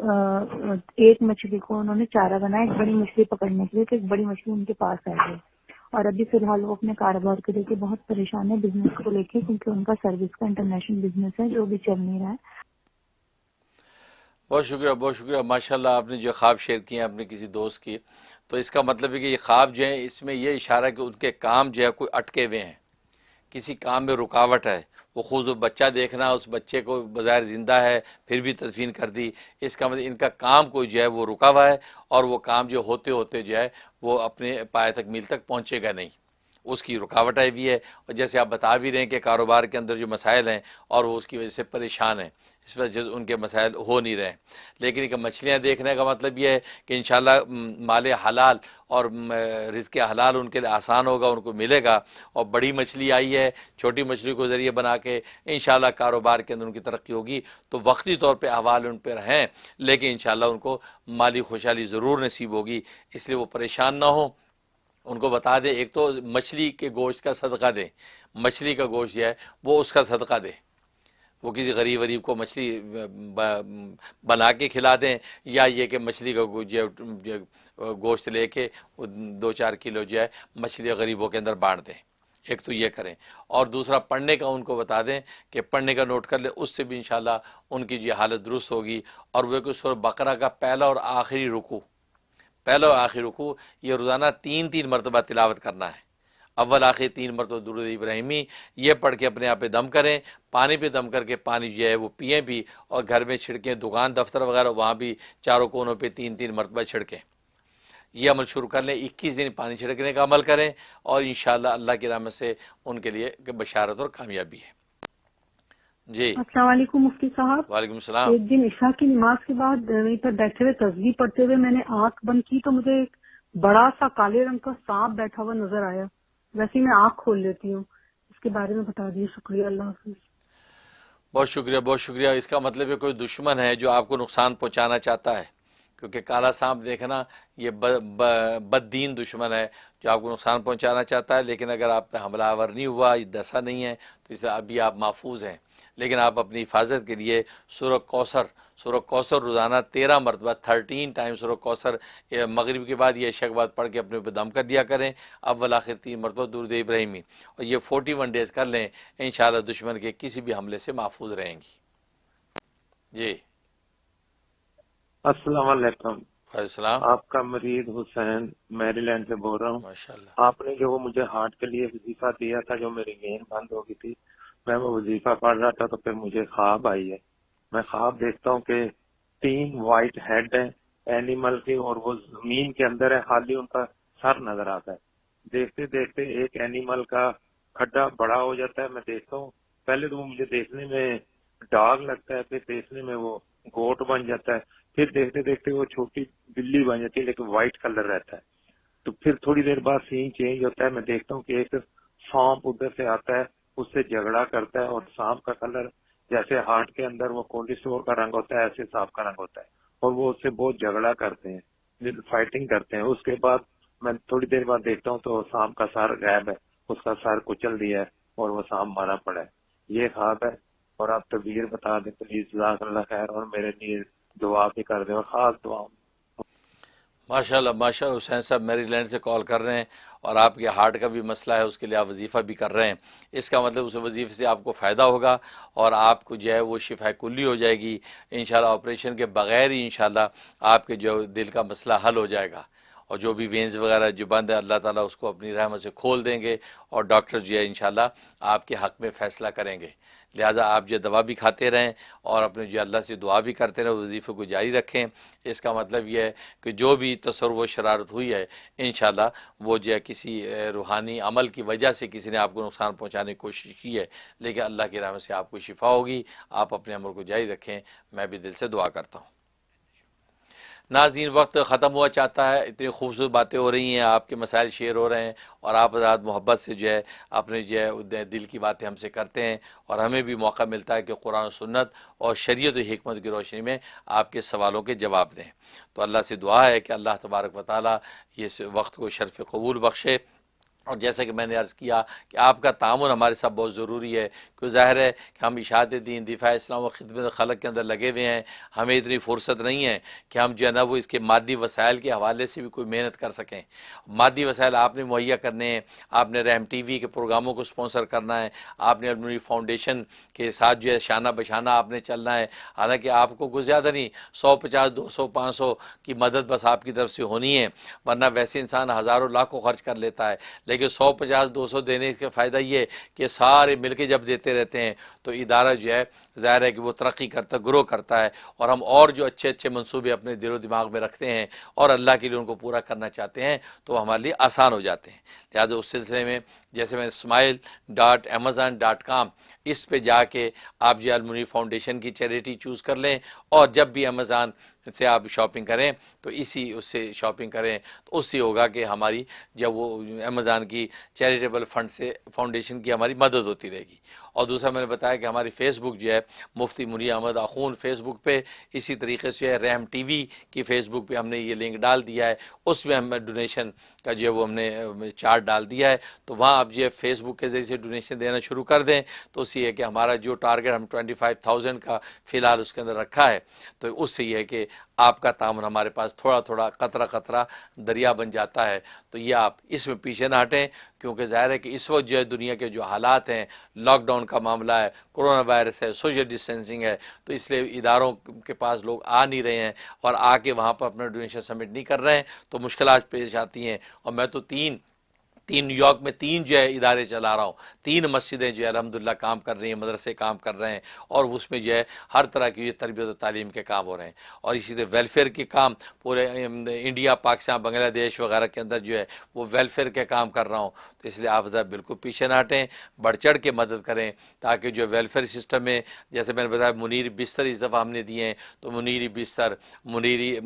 ایک مچھلی کو انہوں نے چارہ بنایا ایک بڑی مچھلی پکڑنے کے لیے، تو ایک بڑی مچھلی ان کے پاس آ گئی. اور ابھی فی الحال وہ اپنے کاروبار کو لے کے بہت پریشان ہے، بزنس کو لے کے، کیونکہ ان کا سروس کا انٹرنیشنل بزنس ہے جو بھی چل نہیں رہا ہے. بہت شکریہ. ماشاءاللہ آپ نے جو خواب شیئر کیے ہیں اپنے کسی دوست کی، تو اس کا مطلب ہے کہ یہ خواب جو ہیں اس میں یہ اشارہ ہے کہ ان کے کام جو ہے کوئی اٹکے ہوئے ہیں، کسی کام میں رکاوٹ ہے. وہ خود بچہ دیکھنا، اس بچے کو بظاہر زندہ ہے پھر بھی تدفین کر دی، اس کا مطلب ان کا کام کوئی جو ہے وہ رکا ہوا ہے اور وہ کام جو ہوتے ہوتے جو ہے وہ اپنے پائے تک میل تک پہنچے گا نہیں، اس کی رکاوٹیں بھی ہے. اور جیسے آپ بتا بھی رہے ہیں کہ کاروبار کے اندر جو مسائل ہیں اور وہ اس کی وجہ سے پریشان ہیں، اس وجہ سے ان کے مسائل ہو نہیں رہے. لیکن کہ مچھلیاں دیکھنے کا مطلب یہ ہے کہ انشاءاللہ مال حلال اور رزق حلال ان کے لیے آسان ہوگا، ان کو ملے گا. اور بڑی مچھلی آئی ہے، چھوٹی مچھلی کو ذریعے بنا کے انشاءاللہ کاروبار کے اندر ان کی ترقی ہوگی. تو وقتی طور پہ احوال ان پہ رہیں، لیکن انشاءاللہ ان کو مالی خوشحالی ضرور نصیب ہوگی. اس لیے وہ پریشان نہ ہوں. ان کو بتا دیں، ایک تو مچھلی کے گوشت کا صدقہ دیں، مچھلی کا گوشت جو ہے وہ اس کا صدقہ دیں. وہ کسی غریب غریب کو مچھلی بنا کے کھلا دیں، یا یہ کہ مچھلی کا گوشت لے کے 2-4 کلو جو ہے مچھلی غریبوں کے اندر بانٹ دیں. ایک تو یہ کریں، اور دوسرا پڑھنے کا ان کو بتا دیں کہ پڑھنے کا نوٹ کر لیں، اس سے بھی انشاءاللہ ان کی جو حالت درست ہوگی. اور وہ کہ سورہ بقرہ کا پہلا اور آخری رکوع یہ روزانہ 3 مرتبہ تلاوت کرنا ہے. اول آخر 3 مرتبہ درود ابراہیمی یہ پڑھ کے اپنے آپ پہ دم کریں، پانی پہ دم کر کے پانی جو ہے وہ پئیں بھی، اور گھر میں چھڑکیں، دکان دفتر وغیرہ وہاں بھی چاروں کونوں پہ 3 مرتبہ چھڑکیں. یہ عمل شروع کر لیں. 21 دن پانی چھڑکنے کا عمل کریں، اور انشاءاللہ اللہ کی رحمت سے ان کے لیے بشارت اور کامیابی ہے. جی السلام علیکم مفتی صاحب. وعلیکم السلام. ایک دن عشاء کی نماز کے بعد وہیں پر بیٹھے ہوئے تسبیح پڑھتے ہوئے میں نے آنکھ بند کی تو مجھے ایک بڑا سا کالے رنگ کا سانپ بیٹھا ہوا نظر آیا. ویسے میں آنکھ کھول لیتی ہوں، اس کے بارے میں بتا دیے. شکریہ. اللہ حافظ. بہت شکریہ، بہت شکریہ. اس کا مطلب ہے کوئی دشمن ہے جو آپ کو نقصان پہنچانا چاہتا ہے، کیونکہ کالا سانپ دیکھنا یہ بد دین دشمن ہے جو آپ کو نقصان پہنچانا چاہتا ہے. لیکن اگر آپ پہ حملہ آور نہیں ہوا، ڈسا نہیں ہے، تو اس لیے ابھی آپ محفوظ ہیں. لیکن آپ اپنی حفاظت کے لیے سورہ کوثر روزانہ 13 مرتبہ 13 ٹائم سورہ کوثر مغرب کے بعد یا عشاء کے بعد پڑھ کے اپنے پہ دم کر دیا کریں. اول آخر 3 مرتبہ درود ابراہیمی، اور یہ 41 ڈیز کر لیں، انشاءاللہ دشمن کے کسی بھی حملے سے محفوظ رہیں گی. جی السلام علیکم. السلام. آپ کا مریض حسین میری لینڈ سے بول رہا ہوں. ماشاءاللہ. آپ نے جو مجھے ہارٹ کے لیے وظیفہ دیا تھا، جو میری وین بند ہو گئی تھی، میں وہ وظیفہ پڑھ رہا تھا تو پھر مجھے خواب آئی ہے. میں خواب دیکھتا ہوں کہ 3 وائٹ ہیڈ ہیں اینیمل کی، اور وہ زمین کے اندر ہے، خالی ان کا سر نظر آتا ہے. دیکھتے دیکھتے ایک اینیمل کا کھڈا بڑا ہو جاتا ہے. میں دیکھتا ہوں، پہلے تو وہ مجھے دیکھنے میں ڈاگ لگتا ہے، پھر دیکھنے میں وہ گوٹ بن جاتا ہے، پھر دیکھتے دیکھتے وہ چھوٹی بلی بن جاتی ہے لیکن وائٹ کلر رہتا ہے. تو پھر تھوڑی دیر بعد سین چینج ہوتا ہے. میں دیکھتا ہوں کہ ایک سانپ ادھر سے آتا ہے، اس سے جھگڑا کرتا ہے، اور سانپ کا کلر جیسے ہارٹ کے اندر وہ کولڈ اسٹور کا رنگ ہوتا ہے، ایسے سانپ کا رنگ ہوتا ہے، اور وہ اس سے بہت جھگڑا کرتے ہیں، فائٹنگ کرتے ہیں. اس کے بعد میں تھوڑی دیر بعد دیکھتا ہوں تو سانپ کا سر غائب ہے، اس کا سر کچل دیا ہے اور وہ سانپ مارا پڑا ہے. یہ خواب ہے، اور آپ تبیر بتا دیں پلیز. جزاک اللہ خیر، اور میرے لیے دعا بھی کر دیں، اور خاص دعا. ماشاءاللہ ماشاءاللہ. حسین صاحب میری لینڈ سے کال کر رہے ہیں، اور آپ کے ہارٹ کا بھی مسئلہ ہے، اس کے لیے آپ وظیفہ بھی کر رہے ہیں. اس کا مطلب اس وظیفے سے آپ کو فائدہ ہوگا، اور آپ کو جو ہے وہ شفا کلی ہو جائے گی انشاءاللہ. آپریشن کے بغیر ہی انشاءاللہ آپ کے جو دل کا مسئلہ حل ہو جائے گا، اور جو بھی وینز وغیرہ جو بند ہے اللہ تعالیٰ اس کو اپنی رحمت سے کھول دیں گے، اور ڈاکٹر جو ہے انشاءاللہ آپ کے حق میں فیصلہ کریں گے. لہٰذا آپ جو دوا بھی کھاتے رہیں، اور اپنے جو اللہ سے دعا بھی کرتے رہیں، وظیفے کو جاری رکھیں. اس کا مطلب یہ ہے کہ جو بھی تصرف و شرارت ہوئی ہے انشاءاللہ وہ جو ہے کسی روحانی عمل کی وجہ سے کسی نے آپ کو نقصان پہنچانے کی کوشش کی ہے، لیکن اللہ کی رحمت سے آپ کو شفا ہوگی. آپ اپنے عمل کو جاری رکھیں، میں بھی دل سے دعا کرتا ہوں. ناظرین وقت ختم ہوا چاہتا ہے. اتنی خوبصورت باتیں ہو رہی ہیں، آپ کے مسائل شیئر ہو رہے ہیں، اور آپ حضرات محبت سے جو ہے اپنے جو ہے دل کی باتیں ہم سے کرتے ہیں، اور ہمیں بھی موقع ملتا ہے کہ قرآن و سنت اور شریعت و حکمت کی روشنی میں آپ کے سوالوں کے جواب دیں. تو اللہ سے دعا ہے کہ اللہ تبارک و تعالیٰ یہ وقت کو شرف قبول بخشے. اور جیسا کہ میں نے عرض کیا کہ آپ کا تعاون ہمارے ساتھ بہت ضروری ہے، کیوں ظاہر ہے کہ ہم اشاعت دین، دفاع اسلام و خدمت خلق کے اندر لگے ہوئے ہیں. ہمیں اتنی فرصت نہیں ہے کہ ہم جو ہے نا وہ اس کے مادی وسائل کے حوالے سے بھی کوئی محنت کر سکیں. مادی وسائل آپ نے مہیا کرنے ہیں. آپ نے رحم ٹی وی کے پروگراموں کو سپانسر کرنا ہے، آپ نے المنی فاؤنڈیشن کے ساتھ جو ہے شانہ بشانہ آپ نے چلنا ہے. حالانکہ آپ کو کچھ زیادہ نہیں، 150 200 500 کی مدد بس آپ کی طرف سے ہونی ہے، ورنہ ویسے انسان ہزاروں لاکھوں خرچ کر لیتا ہے. لیکن 150 200 دینے کا فائدہ یہ کہ سارے مل کے جب دیتے رہتے ہیں تو ادارہ جو ہے ظاہر ہے کہ وہ ترقی کرتا، گرو کرتا ہے. اور ہم اور جو اچھے اچھے منصوبے اپنے دل و دماغ میں رکھتے ہیں اور اللہ کے لیے ان کو پورا کرنا چاہتے ہیں تو وہ ہمارے لیے آسان ہو جاتے ہیں. لہٰذا اس سلسلے میں جیسے میں smile.amazon.com اس پہ جا کے آپ جو المنی فاؤنڈیشن کی چیریٹی چوز کر لیں، اور جب بھی امیزان سے آپ شاپنگ کریں تو اس سے شاپنگ کریں، تو اس سے ہوگا کہ ہماری جب وہ امیزان کی چیریٹیبل فنڈ سے فاؤنڈیشن کی ہماری مدد ہوتی رہے گی. اور دوسرا میں نے بتایا کہ ہماری فیس بک جو ہے مفتی منیر احمد اخون فیس بک پہ، اسی طریقے سے رحم ٹی وی کی فیس بک پہ ہم نے یہ لنک ڈال دیا ہے، اس میں ہم ڈونیشن کا جو ہے وہ ہم نے چارٹ ڈال دیا ہے، تو وہاں آپ جو ہے فیس بک کے ذریعے سے ڈونیشن دینا شروع کر دیں، تو اس سے یہ ہے کہ ہمارا جو ٹارگیٹ ہم 25,000 کا فی الحال اس کے اندر رکھا ہے، تو اس سے یہ ہے کہ آپ کا تعاون ہمارے پاس تھوڑا تھوڑا قطرہ قطرہ دریا بن جاتا ہے. تو یہ آپ اس میں پیچھے نہ ہٹیں، کیونکہ ظاہر ہے کہ اس وقت جو ہے دنیا کے جو حالات ہیں، لاک ڈاؤن کا معاملہ ہے، کرونا وائرس ہے، سوشل ڈسٹینسنگ ہے، تو اس لیے اداروں کے پاس لوگ آ نہیں رہے ہیں اور آ کے وہاں پر اپنا ڈونیشن سبمٹ نہیں کر رہے ہیں، تو مشکلات پیش آتی ہیں. اور میں تو تین نیو یارک میں 3 جو ہے ادارے چلا رہا ہوں، 3 مسجدیں جو ہے الحمدللہ کام کر رہی ہیں، مدرسے کام کر رہے ہیں، اور اس میں جو ہے ہر طرح کی تربیت و تعلیم کے کام ہو رہے ہیں. اور اسی طرح ویلفیئر کے کام پورے انڈیا، پاکستان، بنگلہ دیش وغیرہ کے اندر جو ہے وہ ویلفیئر کے کام کر رہا ہوں. تو اس لیے آپ ذرا بالکل پیچھے نہ ہٹیں، بڑھ چڑھ کے مدد کریں، تاکہ جو ویلفیئر سسٹم میں جیسے میں نے بتایا منیری بستر اس دفعہ ہم نے دیے ہیں، تو منیری بستر، منیری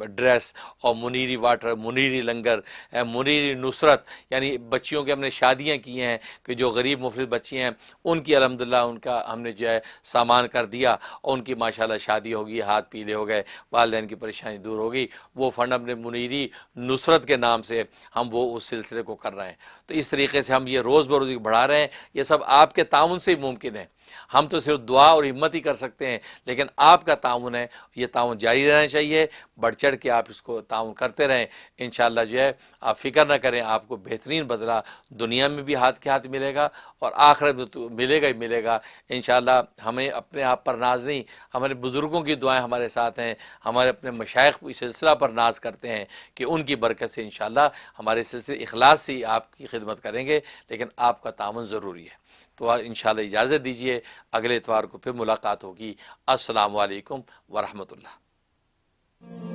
ڈریس اور منیری واٹر، منیری لنگر، منیری نصرت، یعنی بچیوں کے ہم نے شادیاں کی ہیں کہ جو غریب مفلس بچی ہیں ان کی الحمدللہ ان کا ہم نے جو ہے سامان کر دیا، اور ان کی ماشاءاللہ شادی ہوگی، ہاتھ پیلے ہو گئے، والدین کی پریشانی دور ہوگی. وہ فنڈ ہم نے منیری نصرت کے نام سے ہم وہ اس سلسلے کو کر رہے ہیں. تو اس طریقے سے ہم یہ روز بروز بڑھا رہے ہیں. یہ سب آپ کے تعاون سے ہی ممکن ہے. ہم تو صرف دعا اور ہمت ہی کر سکتے ہیں، لیکن آپ کا تعاون ہے، یہ تعاون جاری رہنا چاہیے. بڑھ چڑھ کے آپ اس کو تعاون کرتے رہیں. انشاءاللہ جو ہے آپ فکر نہ کریں، آپ کو بہترین بدلہ دنیا میں بھی ہاتھ کے ہاتھ ملے گا اور آخرت میں تو ملے گا ہی ملے گا. انشاءاللہ ہمیں اپنے آپ پر ناز نہیں، ہمارے بزرگوں کی دعائیں ہمارے ساتھ ہیں، ہمارے اپنے مشائخ اس سلسلہ پر ناز کرتے ہیں کہ ان کی برکت سے انشاءاللہ ہمارے سلسلے اخلاص سے ہی آپ کی خدمت کریں گے، لیکن آپ کا تعاون ضروری ہے. تو انشاءاللہ اجازت دیجیے، اگلے اتوار کو پھر ملاقات ہوگی. السلام علیکم ورحمۃ اللہ.